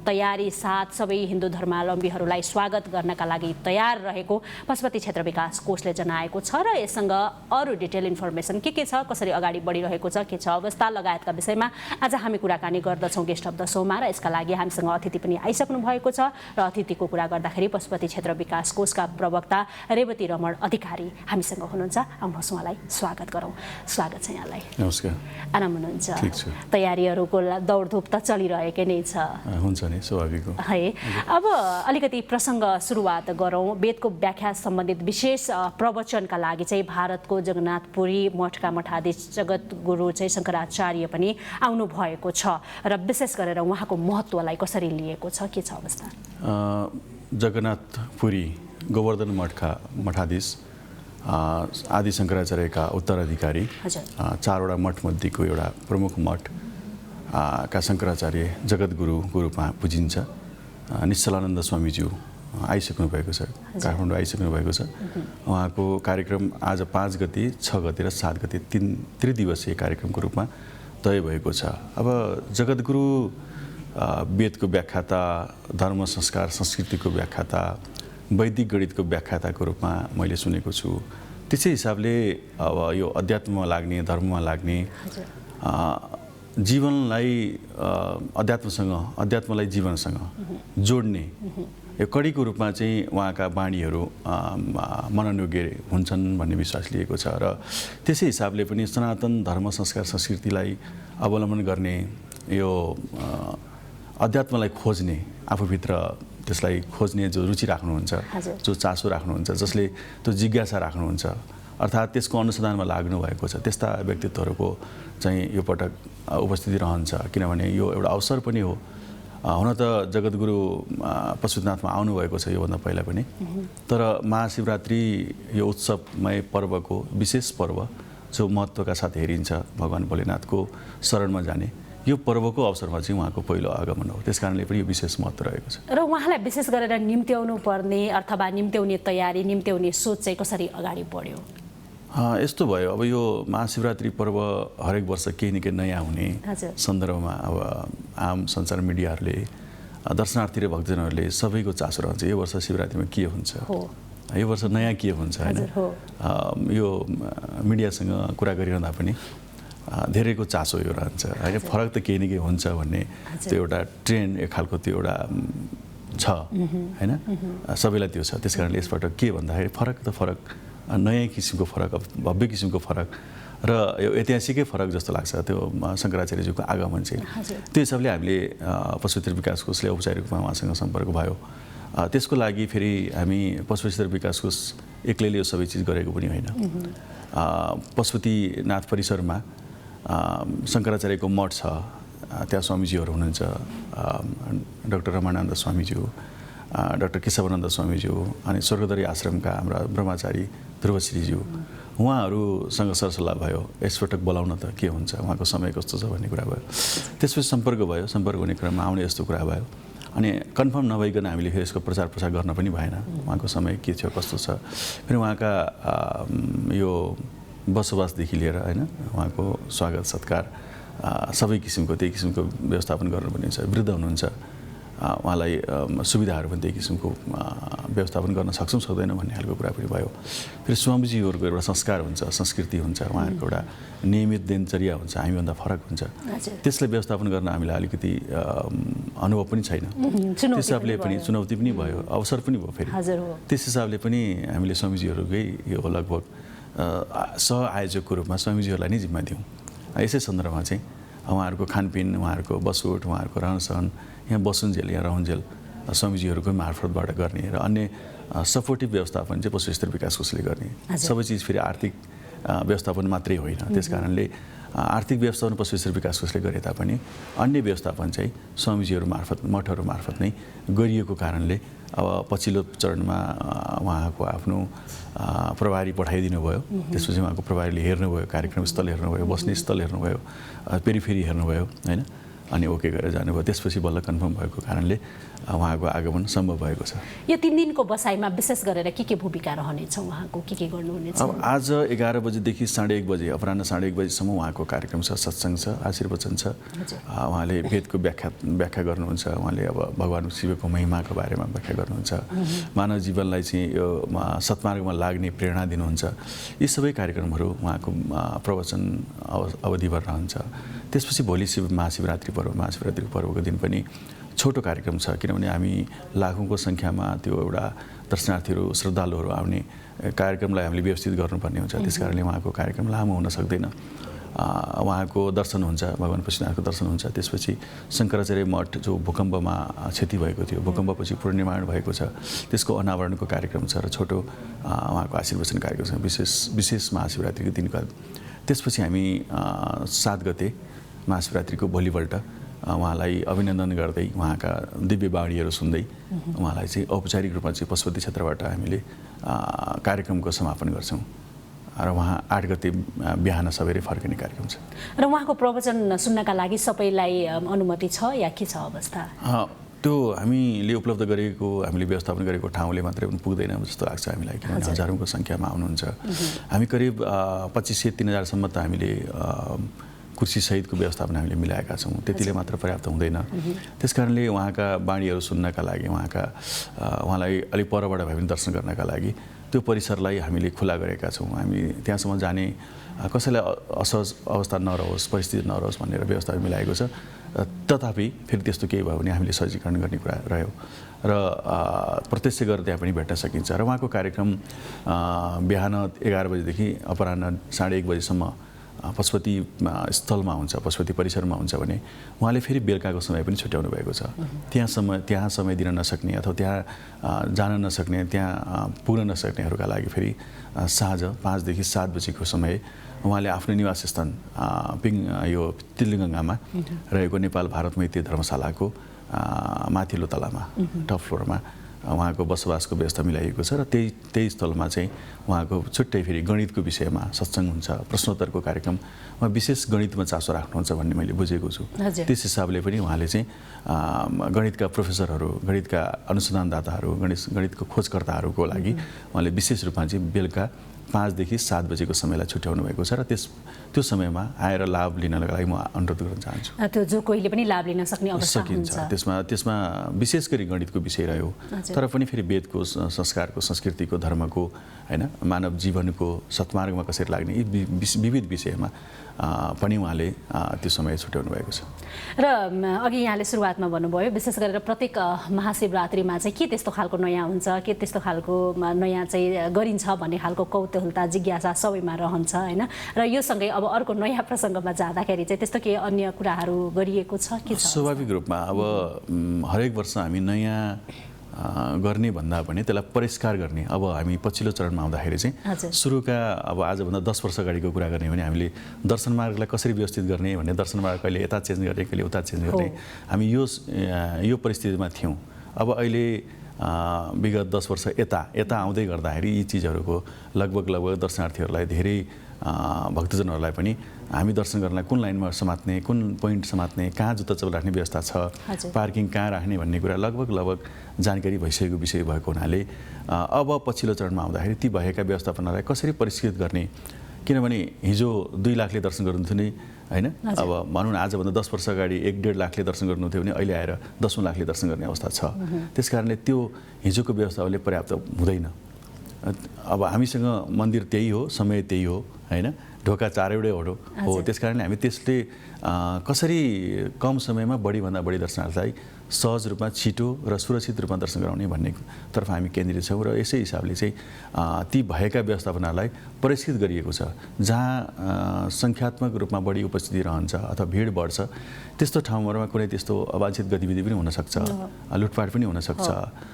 तयारी साथ सबै हिन्दू धर्मावलम्बीहरूलाई स्वागत गर्नका लागि तयार रहेको पशुपति क्षेत्र विकास कोषले जनाएको छ र यससँग अरू डिटेल इन्फर्मेसन के छ, कसरी अगाडि बढिरहेको छ, के छ अवस्था लगायतका विषयमा आज हामी कुराकानी गर्दछौँ गेस्ट अफ द सोमा। र यसका लागि हामीसँग अतिथि पनि आइसक्नु भएको छ र अतिथिको कुरा गर्दाखेरि पशुपति क्षेत्र विकास कोषका प्रवक्ता रेवती रमण अधिकारी हामीसँग हुनुहुन्छ। आउनुहोस् उहाँलाई स्वागत गरौँ। स्वागत छ यहाँलाई। नमस्कार। आराम हुनुहुन्छ? ठीक छु। तयारीहरूको दौडधुप त चलिरहेकै नै छ। हुन्छ नि, स्वाभाविक हो है। अब अलिकति प्रसङ्ग सुरुवात गरौँ। वेदको व्याख्या सम्बन्धित विशेष प्रवचनका लागि चाहिँ भारतको जगन्नाथपुरी मठका मठाधीश जगद्गुरु चाहिँ शङ्कराचार्य पनि आउनु भएको छ र विशेष गरेर उहाँको महत्त्वलाई कसरी लिएको छ, के छ अवस्था? जगन्नाथपुरी गोवर्धन मठका मठाधीश आदि शङ्कराचार्यका उत्तराधिकारी 4वटा मठमध्येको एउटा प्रमुख मठ का शङ्कराचार्य जगद्गुरुको रूपमा पुजिन्छ निश्चलानन्द स्वामीज्यू आइसक्नु भएको छ, काठमाडौँ आइसक्नु भएको छ। उहाँको कार्यक्रम आज 5 गते, 6 गते र 7 गते 3 त्रिदिवसीय कार्यक्रमको रूपमा तय भएको छ। अब जगद्गुरु वेदको व्याख्याता, धर्म संस्कार संस्कृतिको व्याख्याता, वैदिक गणितको व्याख्याताको रूपमा मैले सुनेको छु। त्यसै हिसाबले अब यो अध्यात्ममा लाग्ने, धर्ममा लाग्ने, जीवनलाई अध्यात्मलाई जीवनसँग जोड्ने यो कડીको रूपमा चाहिँ उहाँका बाणीहरू मननयोग्य हुन्छन् भन्ने विश्वास लिएको छ। र त्यसै हिसाबले पनि सनातन धर्म संस्कार संस्कृतिलाई अवलम्बन गर्ने, यो अध्यात्मलाई खोज्ने, आफूभित्र त्यसलाई खोज्ने जो रुचि राख्नुहुन्छ, जो चासो राख्नुहुन्छ, जसले त्यो जिज्ञासा राख्नुहुन्छ, अर्थात् त्यसको अनुसन्धानमा लाग्नु भएको छ, त्यस्ता व्यक्तित्वहरूको चाहिँ यो पटक उपस्थिति रहन्छ। किनभने यो एउटा अवसर पनि हो। हुन त जगद्गुरु पशुपतिनाथमा आउनुभएको छ योभन्दा पहिला पनि, तर महाशिवरात्रि यो उत्सवमय पर्वको विशेष पर्व जो महत्त्वका साथ हेरिन्छ, भगवान् भोलेनाथको शरणमा जाने यो पर्वको अवसरमा चाहिँ उहाँको पहिलो आगमन हो। त्यस कारणले पनि यो विशेष महत्त्व रहेको छ। र उहाँलाई विशेष गरेर निम्त्याउनु पर्ने अथवा निम्त्याउने तयारी, निम्त्याउने सोच चाहिँ कसरी अगाडि बढ्यो? यस्तो भयो, अब यो महाशिवरात्रि पर्व हरेक वर्ष केही न केही नयाँ हुने सन्दर्भमा अब आम सञ्चार मिडियाहरूले, दर्शनार्थी र भक्तजनहरूले सबैको चासो रहन्छ यो वर्ष शिवरात्रिमा के हुन्छ, यो वर्ष नयाँ के हुन्छ होइन। यो मिडियासँग कुरा गरिरहँदा पनि धेरैको चासो यो रहन्छ होइन, फरक त केही न केही हुन्छ भन्ने त्यो एउटा ट्रेन्ड, एक खालको त्यो एउटा छ होइन, सबैलाई त्यो छ। त्यस कारणले यसबाट के भन्दाखेरि फरक त फरक, नयाँ किसिमको फरक, भव्य किसिमको फरक र यो ऐतिहासिकै फरक जस्तो लाग्छ त्यो शङ्कराचार्यज्यूको आगमन चाहिँ। त्यो हिसाबले हामीले पशुपति विकास कोषले औपचारिक रूपमा उहाँसँग सम्पर्क भयो। त्यसको लागि फेरि हामी पशुपति विकास कोष एक्लैले यो सबै चिज गरेको पनि होइन। पशुपतिनाथ परिसरमा शङ्कराचार्यको मठ छ, त्यहाँ स्वामीजीहरू हुनुहुन्छ, डाक्टर रमानन्द स्वामीज्यू, डाक्टर केशवानन्द स्वामीज्यू, अनि स्वर्गदरी आश्रमका हाम्रा ब्रह्मचारी ध्रुवश्रीज्यू, उहाँहरूसँग सरसल्लाह भयो यसपटक बोलाउन त के हुन्छ, उहाँको समय कस्तो छ भन्ने कुरा भयो। त्यसपछि सम्पर्क भयो। सम्पर्क हुने क्रममा आउने यस्तो कुरा भयो। अनि कन्फर्म नभइकन हामीले फेरि यसको प्रचार प्रसार गर्न पनि भएन। उहाँको समय के थियो, कस्तो छ, फेरि उहाँका यो बसोबासदेखि लिएर होइन, उहाँको स्वागत सत्कार सबै किसिमको त्यही किसिमको व्यवस्थापन गर्नुपर्ने हुन्छ। वृद्ध हुनुहुन्छ, उहाँलाई सुविधाहरू पनि त्यही किसिमको व्यवस्थापन गर्न सक्छौँ सक्दैनौँ भन्ने खालको कुरा पनि भयो। फेरि स्वामीजीहरूको एउटा संस्कार हुन्छ, संस्कृति हुन्छ, उहाँहरूको एउटा नियमित दिनचर्या हुन्छ, हामीभन्दा फरक हुन्छ। त्यसलाई व्यवस्थापन गर्न हामीलाई अलिकति अनुभव पनि छैन। त्यस हिसाबले पनि चुनौती पनि भयो, अवसर पनि भयो। फेरि त्यस हिसाबले पनि हामीले स्वामीजीहरूकै यो लगभग सह-आयोजकको रूपमा स्वामीजीहरूलाई नै जिम्मा दियौँ। यसै सन्दर्भमा चाहिँ उहाँहरूको खानपिन, उहाँहरूको बसोट, उहाँहरूको रहनसहन, यहाँ बसुन्जेल, यहाँ रहन्जेल, स्वामीजीहरूको मार्फतबाट गर्ने र अन्य सपोर्टिभ व्यवस्थापन चाहिँ पशुस्तर विकास कोषले गर्ने। सबै चिज फेरि आर्थिक व्यवस्थापन मात्रै होइन, त्यस कारणले आर्थिक व्यवस्थापन पशुस्तर विकास कोषले गरे तापनि अन्य व्यवस्थापन चाहिँ स्वामीजीहरू मार्फत मठहरू मार्फत नै गरिएको कारणले अब पछिल्लो चरणमा उहाँको आफ्नो प्रभारी पठाइदिनु भयो। त्यसपछि उहाँको प्रभारीले हेर्नुभयो, कार्यक्रम स्थल हेर्नुभयो, बस्ने स्थल हेर्नुभयो, पेरिफेरी हेर्नुभयो होइन, अनि ओके गरेर जानुभयो। त्यसपछि बल्ल कन्फर्म भएको कारणले उहाँको आगमन सम्भव भएको छ। यो 3 दिनको बसाइमा विशेष गरेर के भूमिका रहनेछ उहाँको, के गर्नुहुनेछ? अब आज 11 बजेदेखि 1:30 बजे अपराह्न 1:30 बजेसम्म उहाँको कार्यक्रम छ, सत्सङ्ग छ, आशीर्वचन छ। उहाँले वेदको व्याख्या गर्नुहुन्छ, उहाँले अब भगवान् शिवको महिमाको बारेमा व्याख्या गर्नुहुन्छ, मानव जीवनलाई चाहिँ यो सत्मार्गमा लाग्ने प्रेरणा दिनुहुन्छ। यी सबै कार्यक्रमहरू उहाँको प्रवचन अवधिभर रहन्छ। त्यसपछि भोलि महाशिवरात्रि पर्वको दिन पनि छोटो कार्यक्रम छ, किनभने हामी लाखौँको सङ्ख्यामा त्यो एउटा दर्शनार्थीहरू श्रद्धालुहरू आउने कार्यक्रमलाई हामीले व्यवस्थित गर्नुपर्ने हुन्छ। त्यस कारणले उहाँको कार्यक्रम लामो हुन सक्दैन। उहाँको दर्शन हुन्छ, भगवान् पशुपतिनाथको दर्शन हुन्छ। त्यसपछि शङ्कराचार्य मठ जो भूकम्पमा क्षति भएको थियो, भूकम्पपछि पुनर्निर्माण भएको छ, त्यसको अनावरणको कार्यक्रम छ र छोटो उहाँको आशीर्वचन कार्यक्रम छ विशेष महाशिवरात्रिको दिनको। त्यसपछि हामी 7 गते महाशिवरात्रिको भोलिपल्ट उहाँलाई अभिनन्दन गर्दै उहाँका दिव्य बाणीहरू सुन्दै उहाँलाई चाहिँ औपचारिक रूपमा चाहिँ पशुपति क्षेत्रबाट हामीले कार्यक्रमको समापन गर्छौँ र उहाँ 8 गते बिहान सबेरै फर्किने कार्यक्रम छ। र उहाँको प्रवचन सुन्नका लागि सबैलाई अनुमति छ या के छ अवस्था? त्यो हामीले उपलब्ध गरेको, हामीले व्यवस्थापन गरेको ठाउँले मात्रै पुग्दैन जस्तो लाग्छ हामीलाई, किनभने हजारौँको सङ्ख्यामा आउनुहुन्छ। हामी करिब 2500-3000 सम्म त हामीले कुर्सी सहितको व्यवस्थापन हामीले मिलाएका छौँ। त्यतिले मात्र पर्याप्त हुँदैन। त्यसकारणले उहाँका बाणीहरू सुन्नका लागि, उहाँलाई अलिक परबाट भए पनि दर्शन गर्नका लागि त्यो परिसरलाई हामीले खुला गरेका छौँ। हामी त्यहाँसम्म जाने कसैलाई असहज अवस्था नरहोस्, परिस्थिति नरहोस् भनेर व्यवस्था मिलाएको छ। तथापि फेरि त्यस्तो केही भयो भने हामीले सज्जीकरण गर्ने कुरा रह्यो र प्रत्यक्ष गरेर त्यहाँ पनि भेट्न सकिन्छ। र उहाँको कार्यक्रम बिहान 11 बजेदेखि अपराह्न 1:30 बजेसम्म पशुपति स्थलमा हुन्छ, पशुपति परिसरमा हुन्छ भने उहाँले फेरि बेलुकाको समय पनि छुट्याउनु भएको छ। त्यहाँ समय दिन नसक्ने अथवा त्यहाँ जान नसक्ने, त्यहाँ पुग्न नसक्नेहरूका लागि फेरि साँझ 5 देखि 7 बजेको समय उहाँले आफ्नो निवास स्थान यो तिलिगङ्गामा रहेको नेपाल भारत मैत्री धर्मशालाको माथिल्लो तलामा टप फ्लोरमा उहाँको बसोबासको व्यवस्था मिलाइएको छ। र त्यही स्थलमा चाहिँ उहाँको छुट्टै फेरि गणितको विषयमा सत्सङ्ग हुन्छ, प्रश्नोत्तरको कार्यक्रम। उहाँ विशेष गणितमा चासो राख्नुहुन्छ भन्ने मैले बुझेको छु। त्यस हिसाबले पनि उहाँले चाहिँ गणितका प्रोफेसरहरू, गणितका अनुसन्धानदाताहरू, गणितको खोजकर्ताहरूको लागि उहाँले विशेष रूपमा चाहिँ बेलुका 5 देखि 7 बजेको समयलाई छुट्याउनु भएको छ। र त्यो समयमा आएर लाभ लिनका लागि म अनुरोध गर्न चाहन्छु। त्यो जो कोहीले पनि लाभ लिन सक्ने अवस्था हुन्छ। त्यसमा विशेष गरी गणितको विषय रह्यो, तर पनि फेरि वेदको, संस्कारको, संस्कृतिको, धर्मको हैन, मानव जीवनको सत्मार्गमा कसरी लाग्ने यी विविध विषयमा पनि उहाँले त्यो समय छुट्याउनु भएको छ। र अघि यहाँले सुरुवातमा भन्नुभयो विशेष गरेर प्रत्येक महाशिवरात्रिमा चाहिँ के त्यस्तो खालको नयाँ हुन्छ, के त्यस्तो खालको नयाँ चाहिँ गरिन्छ भन्ने खालको कौतूहलता, जिज्ञासा सबैमा रहन्छ होइन। र यो सँगै अब अर्को नयाँ प्रसङ्गमा जाँदाखेरि चाहिँ त्यस्तो के अन्य कुराहरू गरिएको छ के छ? स्वाभाविक रूपमा अब हरेक वर्ष हामी नयाँ गर्ने भन्दा पनि त्यसलाई परिष्कार गर्ने। अब हामी पछिल्लो चरणमा आउँदाखेरि चाहिँ सुरुका अब आजभन्दा 10 वर्ष अगाडिको कुरा गर्ने भने हामीले दर्शन मार्गलाई कसरी व्यवस्थित गर्ने भन्ने, दर्शन मार्ग कहिले यता चेन्ज गर्ने, कहिले उता चेन्ज गर्ने, हामी यो परिस्थितिमा थियौँ। अब अहिले विगत 10 वर्ष यता आउँदै गर्दाखेरि यी चिजहरूको लगभग दर्शनार्थीहरूलाई, धेरै भक्तजनहरूलाई पनि हामी दर्शन गर्नलाई कुन लाइनमा समात्ने, कुन पोइन्ट समात्ने, कहाँ जुत्ता चप्पल राख्ने व्यवस्था छ, पार्किङ कहाँ राख्ने भन्ने कुरा लगभग जानकारी भइसकेको विषय भएको हुनाले अब पछिल्लो चरणमा आउँदाखेरि ती भएका व्यवस्थापनलाई कसरी परिष्कृत गर्ने। किनभने हिजो 2 लाखले दर्शन गर्नुहुन्थ्यो नि हैन, अब भनौँ न आजभन्दा 10 वर्ष अगाडि 1-1.5 लाखले दर्शन गर्नुहुन्थ्यो भने अहिले आएर 10 लाखले दर्शन गर्ने अवस्था छ। त्यसकारणले त्यो हिजोको व्यवस्थाले पर्याप्त हुँदैन। अब हामीसँग मन्दिर त्यही हो, समय त्यही हो हैन, ढोका चारैवटै हो त्यस कारणले हामी त्यसले कसरी कम समयमा बढीभन्दा बढी दर्शनार्थीलाई सहज रूपमा छिटो र सुरक्षित रूपमा दर्शन गराउने भन्नेतर्फ हामी केन्द्रित छौँ र यसै हिसाबले चाहिँ ती भएका व्यवस्थापनालाई परिष्कृत गरिएको छ। जहाँ सङ्ख्यात्मक रूपमा बढी उपस्थिति रहन्छ अथवा भिड बढ्छ त्यस्तो ठाउँहरूमा कुनै त्यस्तो अवांछित गतिविधि पनि हुनसक्छ, लुटपाट पनि हुनसक्छ,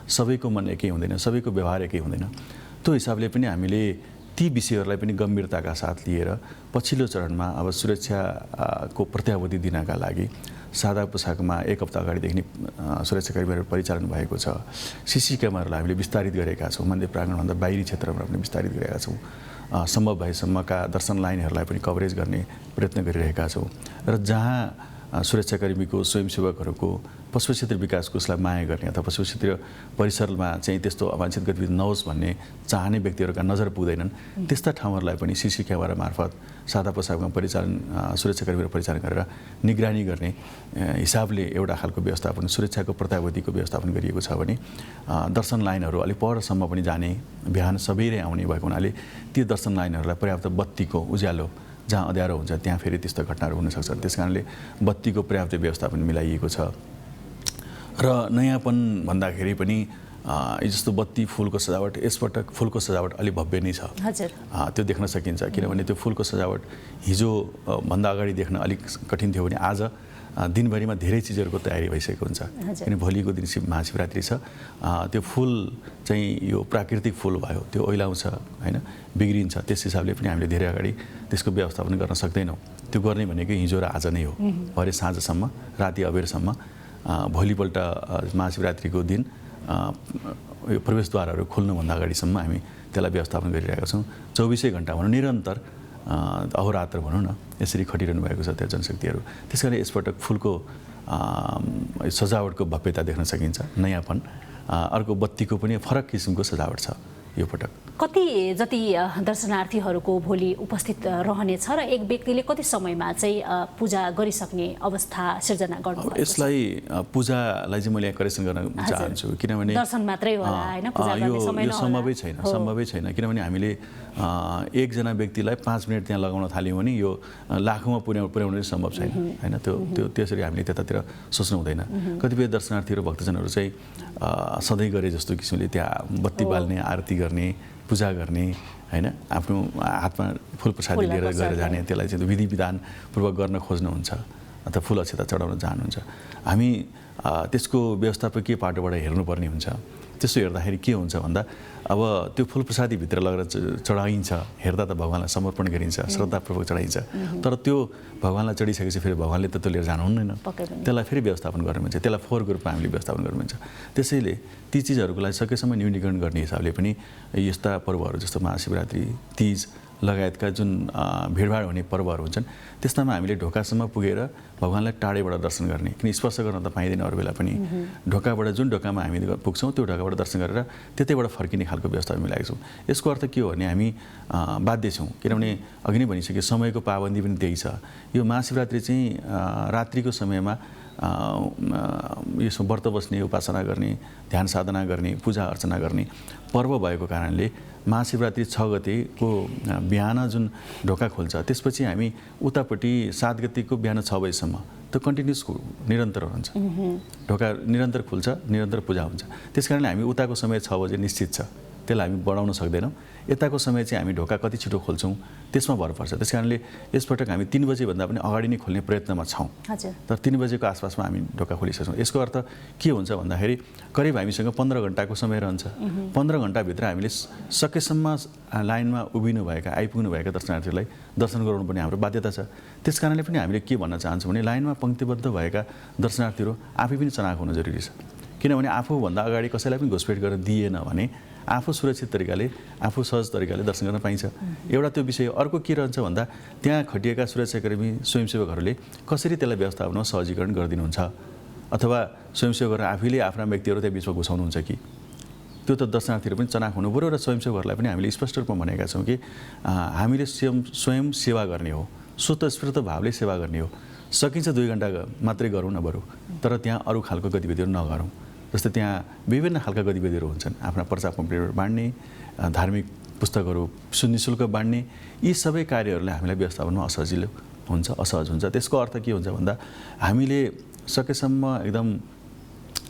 सबैको मन एकै हुँदैन, सबैको व्यवहार एकै हुँदैन। त्यो हिसाबले पनि हामीले ती विषयहरूलाई पनि गम्भीरताका साथ लिएर पछिल्लो चरणमा अब सुरक्षाको प्रत्याभूति दिनका लागि सादा पोसाकमा एक हप्ता अगाडिदेखि नै सुरक्षाकर्मीहरू परिचालन भएको छ। सीसी क्यामेरालाई हामीले विस्तारित गरेका छौँ, मन्दिर प्राङ्गणभन्दा बाहिरी क्षेत्रमा पनि विस्तारित गरेका छौँ। सम्भव भएसम्मका दर्शन लाइनहरूलाई पनि कभरेज गर्ने प्रयत्न गरिरहेका छौँ र जहाँ सुरक्षाकर्मीको स्वयंसेवकहरूको पशु क्षेत्र विकास कोषलाई माया गर्ने अथवा पशु क्षेत्र परिसरमा चाहिँ त्यस्तो अवांछित गतिविधि नहोस् भन्ने चाहने व्यक्तिहरूका नजर पुग्दैनन् त्यस्ता ठाउँहरूलाई पनि सीसी क्यामेरा मार्फत सादा पोसाकमा परिचालन सुरक्षाकर्मीहरू परिचालन गरेर निगरानी गर्ने हिसाबले एउटा खालको व्यवस्थापन सुरक्षाको प्रत्याभूतिको व्यवस्थापन गरिएको छ भने दर्शन लाइनहरू अलिक परसम्म पनि जाने बिहान सबैले आउने भएको हुनाले ती दर्शन लाइनहरूलाई पर्याप्त बत्तीको उज्यालो जहाँ अँध्यारो हुन्छ त्यहाँ फेरि त्यस्तो घटनाहरू हुनसक्छ। त्यस कारणले बत्तीको पर्याप्त व्यवस्थापन मिलाइएको छ र नयाँपन भन्दाखेरि पनि जस्तो बत्ती फुलको सजावट यसपटक फुलको सजावट अलि भव्य नै छ। त्यो देख्न सकिन्छ किनभने त्यो फुलको सजावट हिजो भन्दा अगाडि देख्न अलिक कठिन थियो भने आज दिनभरिमा धेरै चिजहरूको तयारी भइसकेको हुन्छ। किन भोलिको दिन महाशिवरात्रि छ, त्यो फुल चाहिँ यो प्राकृतिक फुल भयो, त्यो ओइलाउँछ होइन, बिग्रिन्छ। त्यस हिसाबले पनि हामीले धेरै अगाडि त्यसको व्यवस्थापन गर्न सक्दैनौँ। त्यो गर्ने भनेको हिजो र आज नै हो। भरे साँझसम्म राति अबेरसम्म भोलिपल्ट महाशिवरात्रिको दिन यो प्रवेशद्वारहरू खोल्नुभन्दा अगाडिसम्म हामी त्यसलाई व्यवस्थापन गरिरहेका छौँ। 24 घण्टा भनौँ निरन्तर अहोरात्र भनौँ न यसरी खटिरहनु भएको छ त्यहाँ जनशक्तिहरू। त्यस कारण यसपटक फुलको सजावटको भव्यता देख्न सकिन्छ, नयाँपन। अर्को बत्तीको पनि फरक किसिमको सजावट छ यो पटक। कति जति दर्शनार्थीहरूको भोलि उपस्थित रहनेछ र एक व्यक्तिले कति समयमा चाहिँ पूजा गरिसक्ने अवस्था सिर्जना गर्नु? यसलाई पूजालाई चाहिँ मैले करेक्सन गर्न चाहन्छु किनभने दर्शन मात्रै होला हैन, पूजा गर्ने समय यो सम्भवै छैन किनभने हामीले एकजना व्यक्तिलाई 5 मिनट त्यहाँ लगाउन थाल्यौँ भने यो लाखौँमा पुर्याउनु सम्भव छैन हैन। त्यो त्यसरी हामीले त्यतातिर सोच्नु हुँदैन। कतिपय दर्शनार्थीहरू भक्तजनहरू चाहिँ सधैँ गरे जस्तो किसिमले त्यहाँ बत्ती बाल्ने, आरती गर्ने, पूजा गर्ने हैन, आफ्नो हातमा फुल प्रसादी लिएर गएर जाने, त्यसलाई चाहिँ विधि विधानपूर्वक गर्न खोज्नुहुन्छ अथवा फुल अक्षता चढाउन चाहनुहुन्छ। हामी त्यसको व्यवस्थापकीय पाटोबाट हेर्नुपर्ने हुन्छ। त्यसो हेर्दाखेरि के हुन्छ भन्दा अब त्यो फुल प्रसादी भित्र लगेर चढाइन्छ, हेर्दा त भगवानलाई समर्पण गरिन्छ, श्रद्धापूर्वक चढाइन्छ, तर त्यो भगवानलाई चढिसकेपछि फेरि भगवानले त त्यो लिएर जानु हुँदैन, त्यसलाई फेरि व्यवस्थापन गर्नुहुन्छ, त्यसलाई फोहोरको रूपमा हामीले व्यवस्थापन गर्नुहुन्छ। त्यसैले ती चिजहरूको लागि सकेसम्म न्यूनीकरण गर्ने हिसाबले पनि यस्ता पर्वहरू जस्तो महाशिवरात्रि, तीज लगायतका जुन भिडभाड हुने पर्वहरू हुन्छन् त्यस्तामा हामीले ढोकासम्म पुगेर भगवानलाई टाढैबाट दर्शन गर्ने, किन स्पर्श गर्न त पाइँदैन अरू बेला पनि। ढोकाबाट जुन ढोकामा हामी पुग्छौँ त्यो ढोकाबाट दर्शन गरेर त्यतैबाट फर्किने खालको व्यवस्था मिलाएको छौँ। यसको अर्थ के हो भने हामी बाध्य छौँ, किनभने अघि नै भनिसके समयको पाबन्दी पनि त्यही छ। यो महाशिवरात्रि चाहिँ रात्रिको समयमा यसो व्रत बस्ने, उपासना गर्ने, ध्यान साधना गर्ने, पूजा अर्चना गर्ने पर्व भएको कारणले महाशिवरात्रि 6 गतेको बिहान जुन ढोका खोल्छ त्यसपछि हामी उतापट्टि 7 गतेको बिहान 6 बजीसम्म त्यो कन्टिन्युस निरन्तर हुन्छ, ढोका निरन्तर खुल्छ, निरन्तर पूजा हुन्छ। त्यस कारणले हामी उताको समय 6 बजे निश्चित छ, त्यसलाई हामी बढाउन सक्दैनौँ। यताको समय चाहिँ हामी ढोका कति छिटो खोल्छौँ त्यसमा भर पर्छ। त्यस कारणले यसपटक हामी 3 बजेभन्दा पनि अगाडि नै खोल्ने प्रयत्नमा छौँ, तर 3 बजेको आसपासमा हामी ढोका खोलिसक्छौँ। यसको अर्थ के हुन्छ भन्दाखेरि करिब हामीसँग 15 घन्टाको समय रहन्छ। 15 घन्टाभित्र हामीले सकेसम्म लाइनमा उभिनुभएका, आइपुग्नुभएका दर्शनार्थीहरूलाई दर्शन गराउनुपर्ने हाम्रो बाध्यता छ। त्यस कारणले पनि हामीले के भन्न चाहन्छौँ भने लाइनमा पङ्क्तिबद्ध भएका दर्शनार्थीहरू आफै पनि चनाख हुन जरुरी छ, किनभने आफूभन्दा अगाडि कसैलाई पनि घुसपेट गरेर दिएन भने आफू सुरक्षित तरिकाले, आफू सहज तरिकाले दर्शन गर्न पाइन्छ। एउटा त्यो विषय। अर्को के रहन्छ भन्दा त्यहाँ खटिएका सुरक्षाकर्मी, स्वयंसेवकहरूले कसरी त्यसलाई व्यवस्थापनमा सहजीकरण गरिदिनुहुन्छ अथवा स्वयंसेवकहरू आफैले आफ्ना व्यक्तिहरू त्यहाँ बिचमा घुसाउनुहुन्छ कि, त्यो त दर्शनार्थीहरू पनि चनाख हुनु पऱ्यो। र स्वयंसेवकहरूलाई पनि हामीले स्पष्ट रूपमा भनेका छौँ कि हामीले स्वयं सेवा गर्ने हो, स्वतस्फूर्त भावले सेवा गर्ने हो। सकिन्छ 2 घन्टा मात्रै गरौँ न बरु, तर त्यहाँ अरू खालको गतिविधिहरू नगरौँ। जस्तै त्यहाँ विभिन्न खालका गतिविधिहरू हुन्छन्, आफ्ना पर्चा पम्पलेटहरू बाँड्ने, धार्मिक पुस्तकहरू निःशुल्क बाँड्ने यी सबै कार्यहरूले हामीलाई व्यवस्थापनमा असजिलो हुन्छ, असहज हुन्छ। त्यसको अर्थ के हुन्छ भन्दा हामीले सकेसम्म एकदम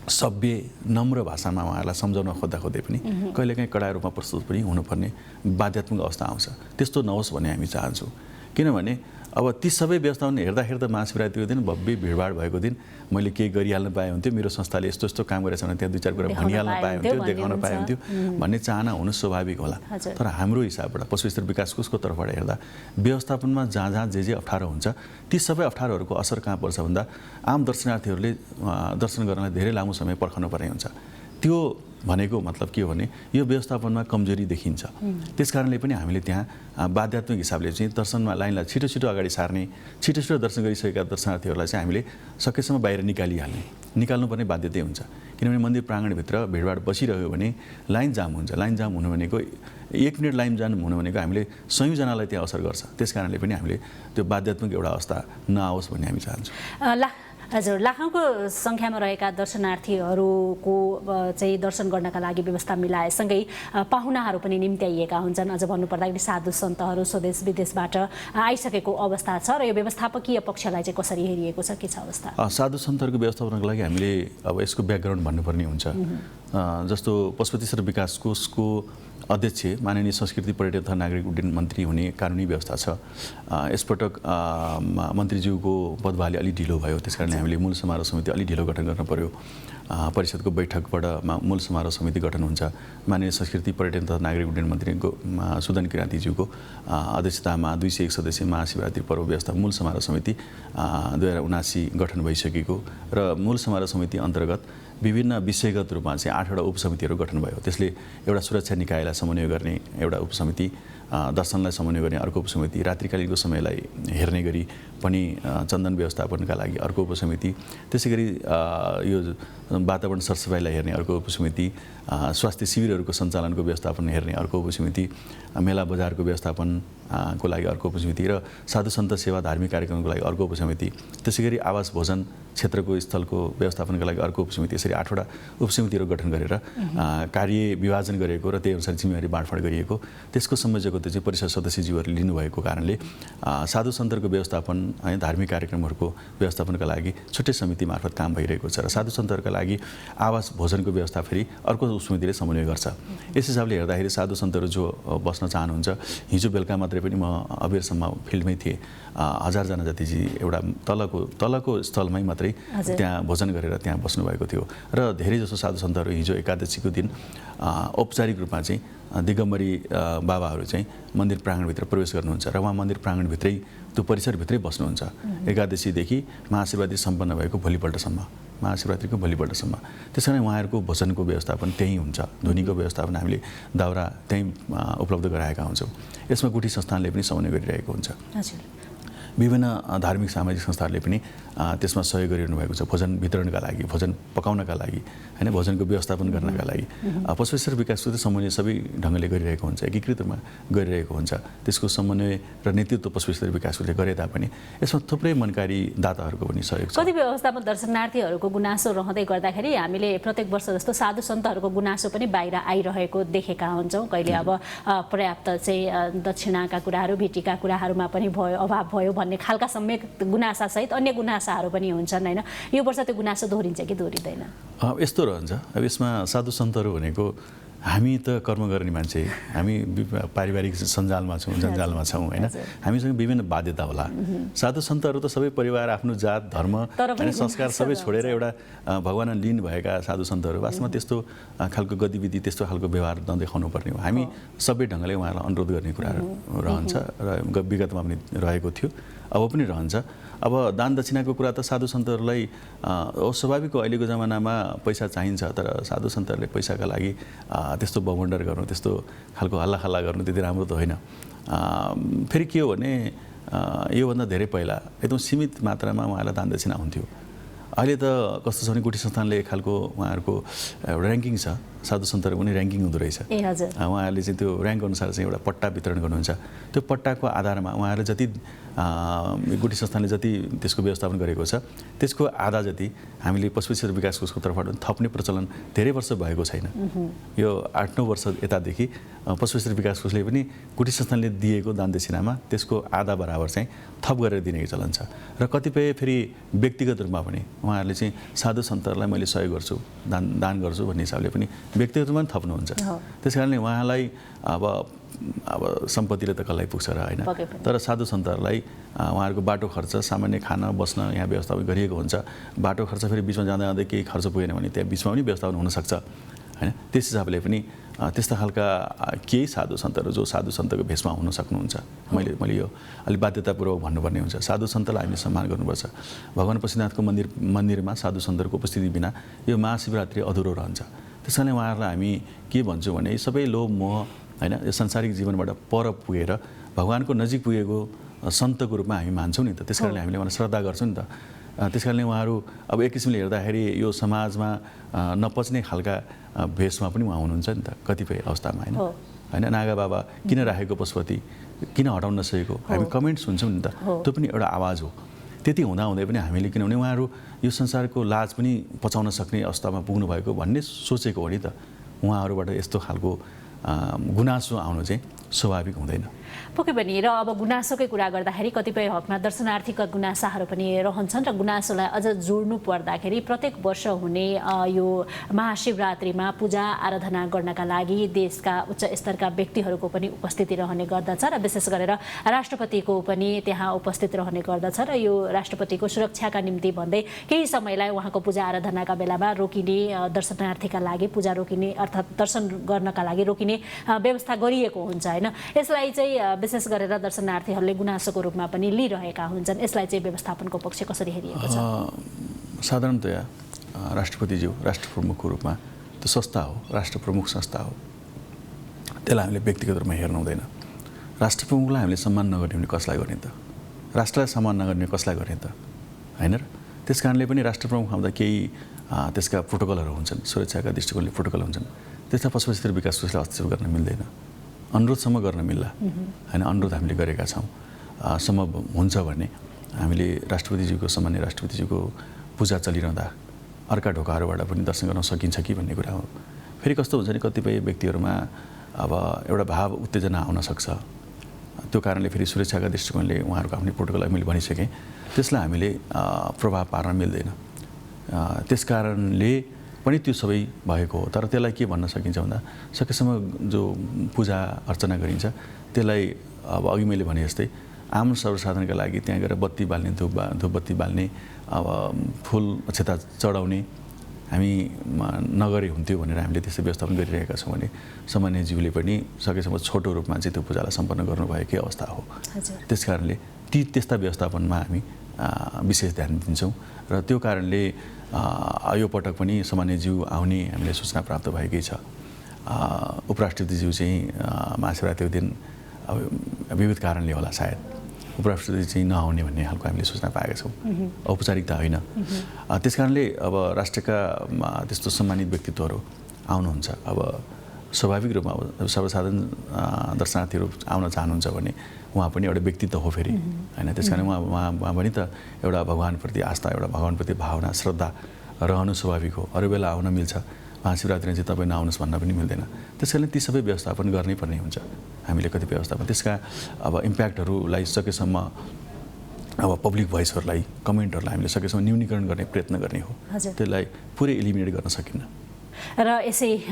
सभ्य नम्र भाषामा उहाँहरूलाई सम्झाउन खोज्दै पनि कहिलेकाहीँ कडा रूपमा प्रस्तुत पनि हुनुपर्ने बाध्यात्मक अवस्था आउँछ। त्यस्तो नहोस् भन्ने हामी चाहन्छौँ। किनभने अब ती सबै व्यवस्थापन हेर्दा महाशिवरात्रिको दिन भव्य भिडभाड भएको दिन मैले केही गरिहाल्न पाए हुन्थ्यो, मेरो संस्थाले यस्तो यस्तो काम गरेछ भने त्यहाँ 2-4 कुरा भनिहाल्न पाए हुन्थ्यो, देखाउन पाए हुन्थ्यो भन्ने चाहना हुनु स्वाभाविक होला। तर हाम्रो हिसाबबाट पशु स्तर विकास कोषको तर्फबाट हेर्दा व्यवस्थापनमा जहाँ जे अप्ठ्यारो हुन्छ ती सबै अप्ठ्यारोहरूको असर कहाँ पर्छ भन्दा आम दर्शनार्थीहरूले दर्शन गर्नलाई धेरै लामो समय पर्खनु पर्ने हुन्छ। त्यो भनेको मतलब के हो भने यो व्यवस्थापनमा कमजोरी देखिन्छ। त्यसकारणले पनि हामीले त्यहाँ बाध्यात्मक हिसाबले चाहिँ दर्शनमा लाइनलाई छिटो अगाडि सार्ने, छिटो दर्शन गरिसकेका दर्शनार्थीहरूलाई चाहिँ हामीले सकेसम्म बाहिर निकाल्नुपर्ने बाध्यता हुन्छ। किनभने मन्दिर प्राङ्गणभित्र भिडभाड बसिरह्यो भने लाइन जाम हुन्छ। लाइन जाम हुनु भनेको 1 मिनट लाइन जाम हुनु भनेको हामीले सयौँजनालाई त्यहाँ असर गर्छ। त्यसकारणले पनि हामीले त्यो बाध्यात्मक एउटा अवस्था नआओस् भन्ने हामी चाहन्छौँ। हजुर, लाखौँको सङ्ख्यामा रहेका दर्शनार्थीहरूको चाहिँ दर्शन गर्नका लागि व्यवस्था मिलाएसँगै पाहुनाहरू पनि निम्त्याइएका हुन्छन्। अझ भन्नुपर्दाखेरि साधु सन्तहरू स्वदेश विदेशबाट आइसकेको अवस्था छ र यो व्यवस्थापकीय पक्षलाई चाहिँ कसरी हेरिएको छ, के छ अवस्था? साधु सन्तहरूको व्यवस्थापनको लागि हामीले अब यसको ब्याकग्राउन्ड भन्नुपर्ने हुन्छ। जस्तो पशुपति विकास कोषको अध्यक्ष माननीय संस्कृति पर्यटन तथा नागरिक उड्डयन मन्त्री हुने कानुनी व्यवस्था छ। यसपटक मन्त्रीज्यूको पदभारले अलि ढिलो भयो, त्यसकारणले हामीले मूल समारोह समिति अलि ढिलो गठन गर्न पर्यो। परिषदको बैठकबाट मूल समारोह समिति गठन हुन्छ। माननीय संस्कृति पर्यटन तथा नागरिक उड्डयन मन्त्रीको सुदन किराँतीज्यूको अध्यक्षतामा 201 सदस्यीय महाशिवरात्रि पर्व व्यवस्था मूल समारोह समिति 2079 गठन भइसकेको र मूल समारोह समिति अन्तर्गत विभिन्न विषयगत रूपमा चाहिँ 8वटा उपसमितिहरू गठन भयो। त्यसले एउटा सुरक्षा निकायलाई समन्वय गर्ने एउटा उपसमिति, दर्शनलाई समन्वय गर्ने अर्को उपसमिति, रात्रिकालीनको समयलाई हेर्ने गरी पनि चन्दन व्यवस्थापनका लागि अर्को उपसमिति, त्यसै गरी यो वातावरण सरसफाइलाई हेर्ने अर्को उपसमिति, स्वास्थ्य शिविरहरूको सञ्चालनको व्यवस्थापन हेर्ने अर्को उपसमिति, मेला बजारको व्यवस्थापनको लागि अर्को उपसमिति र साधु सन्त सेवा धार्मिक कार्यक्रमको लागि अर्को उपसमिति, त्यसै गरी आवास भोजन क्षेत्रको स्थलको व्यवस्थापनका लागि अर्को उपसमिति, यसरी 8वटा उपसमितिहरू गठन गरेर कार्य विभाजन गरेको र त्यही अनुसार जिम्मेवारी बाँडफाँड गरिएको। त्यसको संयोजकत्व चाहिँ परिषद सदस्यज्यूहरूले लिनुभएको कारणले साधु सन्तहरूको व्यवस्थापन है धार्मिक कार्यक्रमहरूको व्यवस्थापनका लागि छुट्टै समिति मार्फत काम भइरहेको छ र साधु सन्तहरूका लागि आवास भोजनको व्यवस्था फेरि अर्को उपसमितिले समन्वय गर्छ। यस हिसाबले हेर्दाखेरि साधु सन्तहरू जो बस्न चाहनुहुन्छ, हिजो बेलुका मात्रै पनि म अबेरसम्म फिल्डमै थिएँ, 1000 जना जति चाहिँ एउटा तलको स्थलमै मात्रै त्यहाँ भोजन गरेर त्यहाँ बस्नुभएको थियो र धेरैजसो साधु सन्तहरू हिजो एकादशीको दिन औपचारिक रूपमा चाहिँ दिगम्बरी बाबाहरू चाहिँ मन्दिर प्राङ्गणभित्र प्रवेश गर्नुहुन्छ र उहाँ मन्दिर प्राङ्गणभित्रै त्यो परिसरभित्रै बस्नुहुन्छ एकादशीदेखि महाशिवरात्रि सम्पन्न भएको भोलिपल्टसम्म, महाशिवरात्रिको भोलिपल्टसम्म। त्यस कारण उहाँहरूको भोजनको व्यवस्थापन त्यहीँ हुन्छ, ध्वनिको व्यवस्थापन हामीले दाउरा त्यहीँ उपलब्ध गराएका हुन्छौँ। यसमा गुठी संस्थानले पनि समन्वय गरिरहेको हुन्छ। विभिन्न धार्मिक सामाजिक संस्थाहरूले पनि त्यसमा सहयोग गरिरहनु भएको छ, भोजन वितरणका लागि, भोजन पकाउनका लागि हैन, भोजनको व्यवस्थापन गर्नका लागि। पशुस्तर विकासको समन्वय सबै ढङ्गले गरिरहेको हुन्छ, एकीकृत रूपमा गरिरहेको हुन्छ। त्यसको समन्वय र नेतृत्व पशुस्तर विकासले गरे तापनि यसमा थुप्रै मनकारी दाताहरूको पनि सहयोग छ। कतिपय अवस्थामा दर्शनार्थीहरूको गुनासो रहँदै गर्दाखेरि हामीले प्रत्येक वर्ष जस्तो साधु सन्तहरूको गुनासो पनि बाहिर आइरहेको देखेका हुन्छौँ। कहिले अब पर्याप्त चाहिँ दक्षिणाका कुराहरू, भेटीका कुराहरूमा पनि अभाव भयो भन्ने खालका समेत गुनासासहित अन्य गुनासाहरू पनि हुन्छन् हैन। यो वर्ष त्यो गुनासो दोहोरिन्छ कि दोहोरिँदैन? यस्तो रहन्छ। अब यसमा साधु सन्तहरू भनेको हामी त कर्म गर्ने मान्छे, हामी पारिवारिक सञ्जालमा छौँ, जन्जालमा छौँ हैन, हामीसँग विभिन्न बाध्यता होला। साधु सन्तहरू त सबै परिवार, आफ्नो जात, धर्म अनि संस्कार सबै छोडेर एउटा भगवान लीन भएका साधु सन्तहरू वास्तवमा त्यस्तो खालको गतिविधि, त्यस्तो खालको व्यवहार नदेखाउनु पर्ने हो। हामी सबै ढङ्गले उहाँलाई अनुरोध गर्ने कुराहरू रहन्छ र विगतमा पनि रहेको थियो, अब पनि रहन्छ। अब दान दक्षिणाको कुरा त साधु सन्तहरूलाई स्वाभाविक अहिलेको जमानामा पैसा चाहिन्छ, तर साधु सन्तहरूले पैसाका लागि त्यस्तो बमण्डर गर्नु, त्यस्तो खालको हल्लाखल्ला गर्नु त्यति राम्रो त होइन। फेरि के हो भने योभन्दा धेरै पहिला एकदम सीमित मात्रामा उहाँलाई दान दक्षिणा हुन्थ्यो। अहिले त कस्तो छ भने गुठी संस्थानले एक खालको उहाँहरूको एउटा र्याङ्किङ छ, साधु सन्तहरूको पनि र्याङ्किङ हुँदो रहेछ। उहाँहरूले चाहिँ त्यो र्याङ्क अनुसार चाहिँ एउटा पट्टा वितरण गर्नुहुन्छ। त्यो पट्टाको आधारमा उहाँहरूले जति गुठी संस्थानले जति त्यसको व्यवस्थापन गरेको छ त्यसको आधा जति हामीले पशु क्षेत्र विकास कोषको तर्फबाट थप्ने प्रचलन धेरै वर्ष भएको छैन। यो 8-9 वर्ष यतादेखि पशु क्षेत्र विकास कोषले पनि गुठी संस्थानले दिएको दान दक्षिणामा त्यसको आधा बराबर चाहिँ थप गरेर दिने चलन छ। र कतिपय फेरि व्यक्तिगत रूपमा पनि उहाँहरूले चाहिँ साधु सन्तहरूलाई मैले सहयोग गर्छु, दान गर्छु भन्ने हिसाबले पनि व्यक्तिगत रूपमा पनि थप्नुहुन्छ। त्यस कारणले उहाँलाई अब सम्पत्तिले त कसलाई पुग्छ र होइन, तर साधु सन्तहरूलाई उहाँहरूको बाटो खर्च, सामान्य खान बस्न यहाँ व्यवस्थापन गरिएको हुन्छ। बाटो खर्च फेरि बिचमा जाँदा जाँदै केही खर्च पुगेन भने त्यहाँ बिचमा पनि व्यवस्थापन हुनसक्छ होइन। त्यस हिसाबले पनि त्यस्ता खालका केही साधु सन्तहरू जो साधु सन्तको भेषमा हुन सक्नुहुन्छ, मैले यो अलिक बाध्यतापूर्वक भन्नुपर्ने हुन्छ। साधु सन्तलाई हामीले सम्मान गर्नुपर्छ। भगवान् पशुपतिनाथको मन्दिरमा साधु सन्तहरूको उपस्थिति बिना यो महाशिवरात्रि अधुरो रहन्छ। त्यस कारणले उहाँहरूलाई हामी के भन्छौँ भने सबै लोभ मोह होइन, यो सांसारिक जीवनबाट पर पुगेर भगवान्को नजिक पुगेको सन्तको रूपमा हामी मान्छौँ नि त। त्यस कारणले हामीले उहाँलाई श्रद्धा गर्छौँ नि त। त्यस कारणले उहाँहरू अब एक किसिमले हेर्दाखेरि यो समाजमा नपच्ने खालका भेषमा पनि उहाँ हुनुहुन्छ नि त कतिपय अवस्थामा होइन। नागा बाबा किन राखेको पशुपति, किन हटाउन नसकेको, हामी कमेन्ट सुन्छौँ नि त। त्यो पनि एउटा आवाज हो। त्यति हुँदाहुँदै पनि हामीले किनभने उहाँहरू यो संसारको लाज पनि पचाउन सक्ने अवस्थामा पुग्नु भएको भन्ने सोचेको हो नि त। उहाँहरूबाट यस्तो खालको गुनासो आउनु चाहिँ स्वाभाविक हुँदैन। पक्कै पनि। र अब गुनासोकै कुरा गर्दाखेरि कतिपय हकमा दर्शनार्थीका गुनासाहरू पनि रहन्छन् र गुनासोलाई अझ जोड्नु पर्दाखेरि प्रत्येक वर्ष हुने यो महाशिवरात्रिमा पूजा आराधना गर्नका लागि देशका उच्च स्तरका व्यक्तिहरूको पनि उपस्थिति रहने गर्दछ र विशेष गरेर राष्ट्रपतिको पनि त्यहाँ उपस्थित रहने गर्दछ। र यो राष्ट्रपतिको सुरक्षाका निम्ति भन्दै केही समयलाई उहाँको पूजा आराधनाका बेलामा रोकिने, दर्शनार्थीका लागि पूजा रोकिने अर्थात् दर्शन गर्नका लागि रोकिने व्यवस्था गरिएको हुन्छ होइन। यसलाई चाहिँ विशेष गरेर दर्शनार्थीहरूले गुनासोको रूपमा पनि लिइरहेका हुन्छन्। यसलाई चाहिँ व्यवस्थापनको पक्ष कसरी हेरिएको छ? साधारणतया राष्ट्रपतिज्यू राष्ट्र प्रमुखको रूपमा त्यो संस्था हो, राष्ट्र प्रमुख संस्था हो, त्यसलाई हामीले व्यक्तिगत रूपमा हेर्नु हुँदैन। राष्ट्र प्रमुखलाई हामीले सम्मान नगर्ने भने कसलाई गर्ने त? राष्ट्रलाई सम्मान नगर्ने कसलाई गर्ने त होइन र? त्यस कारणले पनि राष्ट्र प्रमुख आउँदा केही त्यसका प्रोटोकलहरू हुन्छन्, सुरक्षाका दृष्टिकोणले प्रोटोकल हुन्छन्। त्यसमा पशु क्षेत्र विकास कोषले हस्तक्षेप गर्न मिल्दैन, अनुरोधसम्म गर्न मिल्ला होइन। अनुरोध हामीले गरेका छौँ, सम्भव हुन्छ भने हामीले राष्ट्रपतिज्यूको सामान्य राष्ट्रपतिज्यूको पूजा चलिरहँदा अर्का ढोकाहरूबाट पनि दर्शन गर्न सकिन्छ कि भन्ने कुरा हो। फेरि कस्तो हुन्छ नि कतिपय व्यक्तिहरूमा अब एउटा भाव उत्तेजना आउन सक्छ। त्यो कारणले फेरि सुरक्षाका दृष्टिकोणले उहाँहरूको आफ्नै प्रोटोकल मैले भनिसकेँ, त्यसलाई हामीले प्रभाव पार्न मिल्दैन। त्यस कारणले पनि त्यो सबै भएको हो। तर त्यसलाई के भन्न सकिन्छ भन्दा सकेसम्म जो पूजा अर्चना गरिन्छ त्यसलाई अब अघि मैले भने जस्तै आम सर्वसाधारणका लागि त्यहाँ गएर बत्ती बाल्ने, धुपबत्ती बाल्ने, अब फुल अक्षता चढाउने हामी नगरे हुन्थ्यो भनेर हामीले त्यस्तो व्यवस्थापन गरिरहेका छौँ भने सामान्यज्यूले पनि सकेसम्म छोटो रूपमा चाहिँ त्यो पूजालाई सम्पन्न गर्नुभएकै अवस्था हो। त्यस कारणले त्यस्ता व्यवस्थापनमा हामी विशेष ध्यान दिन्छौँ र त्यो कारणले यो पटक पनि सामान्यज्यू आउने हामीले सूचना प्राप्त भएकै छ। उपराष्ट्रपतिज्यू चाहिँ महाशिवरात्रिको दिन अब विविध कारणले होला सायद उपराष्ट्रपति चाहिँ नआउने भन्ने खालको हामीले सूचना पाएका छौँ, औपचारिकता होइन। त्यस कारणले अब राष्ट्रका त्यस्तो सम्मानित व्यक्तित्वहरू आउनुहुन्छ। अब स्वाभाविक रूपमा अब सर्वसाधारण दर्शनार्थीहरू आउन चाहनुहुन्छ भने उहाँ पनि एउटा व्यक्तित्व हो फेरि होइन। त्यस कारण उहाँ पनि त एउटा भगवान्प्रति आस्था, एउटा भगवान्प्रति भावना, श्रद्धा रहनु स्वाभाविक हो। अरू बेला आउन मिल्छ, महाशिवरात्रिमा चाहिँ तपाईँ नआउनुहोस् भन्न पनि मिल्दैन। त्यस कारणले ती सबै व्यवस्थापन गर्नै पर्ने हुन्छ हामीले कतिपय व्यवस्थापन। त्यसका अब इम्प्याक्टहरूलाई सकेसम्म अब पब्लिक भोइसहरूलाई, कमेन्टहरूलाई हामीले सकेसम्म न्यूनीकरण गर्ने प्रयत्न गर्ने हो। त्यसलाई पुरै एलिमिनेट गर्न सकिन्न। र यसै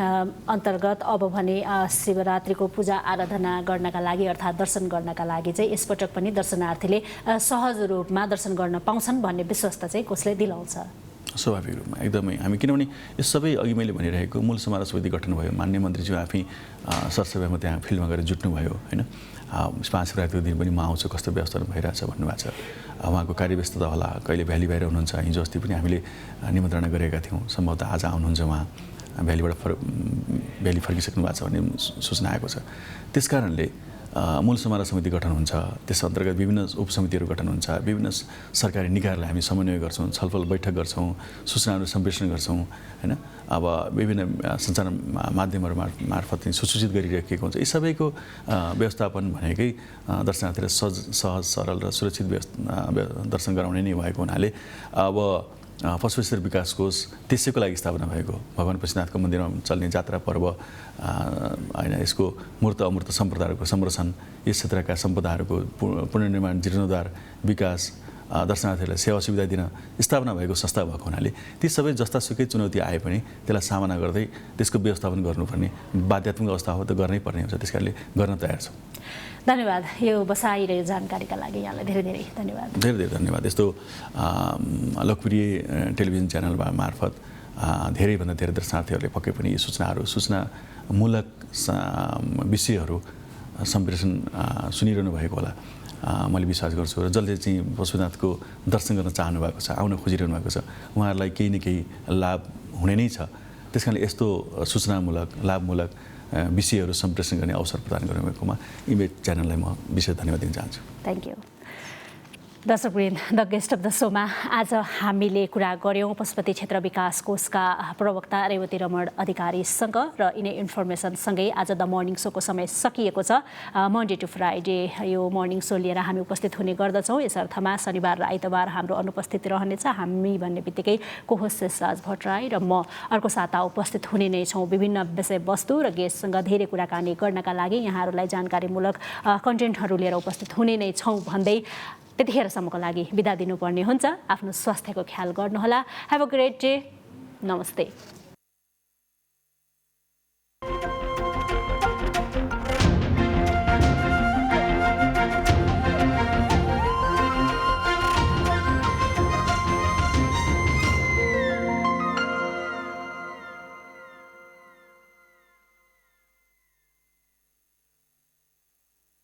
अन्तर्गत अब भने शिवरात्रिको पूजा आराधना गर्नका लागि अर्थात् दर्शन गर्नका लागि चाहिँ यसपटक पनि दर्शनार्थीले सहज रूपमा दर्शन गर्न पाउँछन् भन्ने विश्वासता चाहिँ कसले दिलाउँछ? स्वाभाविक रूपमा एकदमै हामी, किनभने यो सबै अघि मैले भनिरहेको मूल समारोह समिति गठन भयो, माननीय मन्त्रीज्यू आफै सरसभामा त्यहाँ फिल्डमा गएर जुट्नुभयो होइन। महाशिवरात्रिको दिन पनि म आउँछु, कस्तो व्यवस्था भइरहेछ भन्नुभएको छ। उहाँको कार्यव्यस्तता होला, कहिले भ्याली बाहिर हुनुहुन्छ। हिजो अस्ति पनि हामीले निमन्त्रणा गरेका थियौँ, सम्भवतः आज आउनुहुन्छ उहाँ, भ्याली फर्किसक्नु भएको छ भन्ने सूचना आएको छ। त्यस कारणले मूल समारोह समिति गठन हुन्छ, त्यस अन्तर्गत विभिन्न उपसमितिहरू गठन हुन्छ, विभिन्न सरकारी निकायहरूलाई हामी समन्वय गर्छौँ, छलफल बैठक गर्छौँ, सूचनाहरू सम्प्रेषण गर्छौँ होइन। अब विभिन्न सञ्चार माध्यमहरू मार्फत चाहिँ सूचित गरिराखेको हुन्छ। यी सबैको व्यवस्थापन भनेकै दर्शनार्थीलाई सहज सरल र सुरक्षित दर्शन गराउने नै भएको हुनाले अब पशुपेश्वर विकास कोष त्यसैको लागि स्थापना भएको भगवान पशुपतिनाथको मन्दिरमा चल्ने जात्रा पर्व होइन, यसको मूर्त अमूर्त सम्पदाहरूको संरक्षण, यस क्षेत्रका सम्पदाहरूको पुनर्निर्माण, जीर्णोद्धार, विकास, दर्शनार्थीहरूलाई सेवा सुविधा दिन स्थापना भएको संस्था भएको हुनाले ती सबै जस्तासुकै चुनौती आए पनि त्यसलाई सामना गर्दै त्यसको व्यवस्थापन गर्नुपर्ने बाध्यात्मक अवस्था हो, त गर्नै पर्ने हुन्छ। त्यस कारणले गर्न तयार छौँ। धन्यवाद यो बसाइ र यो जानकारीका लागि यहाँलाई धेरै धेरै धन्यवाद। धेरै धेरै धन्यवाद। यस्तो लोकप्रिय टेलिभिजन च्यानल मार्फत धेरैभन्दा धेरै दर्शनार्थीहरूले पक्कै पनि यी सूचनामूलक विषयहरू सम्प्रेषण सुनिरहनु भएको होला मैले विश्वास गर्छु। र जसले चाहिँ पशुपतिनाथको दर्शन गर्न चाहनु भएको छ, आउन खोजिरहनु भएको छ, उहाँहरूलाई केही न केही लाभ हुने नै छ। त्यस कारणले यस्तो सूचनामूलक लाभमूलक विषयहरू सम्प्रेषण गर्ने अवसर प्रदान गर्नुभएकोमा इमेज च्यानललाई म विशेष धन्यवाद दिन चाहन्छु। Thank you. दर्शकवृन्द, द गेस्ट अफ द सोमा आज हामीले कुरा गऱ्यौँ पशुपति क्षेत्र विकास कोषका प्रवक्ता रेवती रमण अधिकारीसँग र यिनै इन्फर्मेसनसँगै आज द मर्निङ सोको समय सकिएको छ। मन्डे टु फ्राइडे यो मर्निङ सो लिएर हामी उपस्थित हुने गर्दछौँ। यस अर्थमा शनिबार र आइतबार हाम्रो अनुपस्थिति रहनेछ। हामी भन्ने बित्तिकै को-होस्ट शेषराज भट्टराई र म अर्को साता उपस्थित हुने नै छौँ। विभिन्न विषयवस्तु र गेस्टसँग धेरै कुराकानी गर्नका लागि यहाँहरूलाई जानकारीमूलक कन्टेन्टहरू लिएर उपस्थित हुने नै छौँ भन्दै त्यतिखेरसम्मको लागि बिदा दिनुपर्ने हुन्छ। आफ्नो स्वास्थ्यको ख्याल गर्नुहोला। Have a great day. नमस्ते।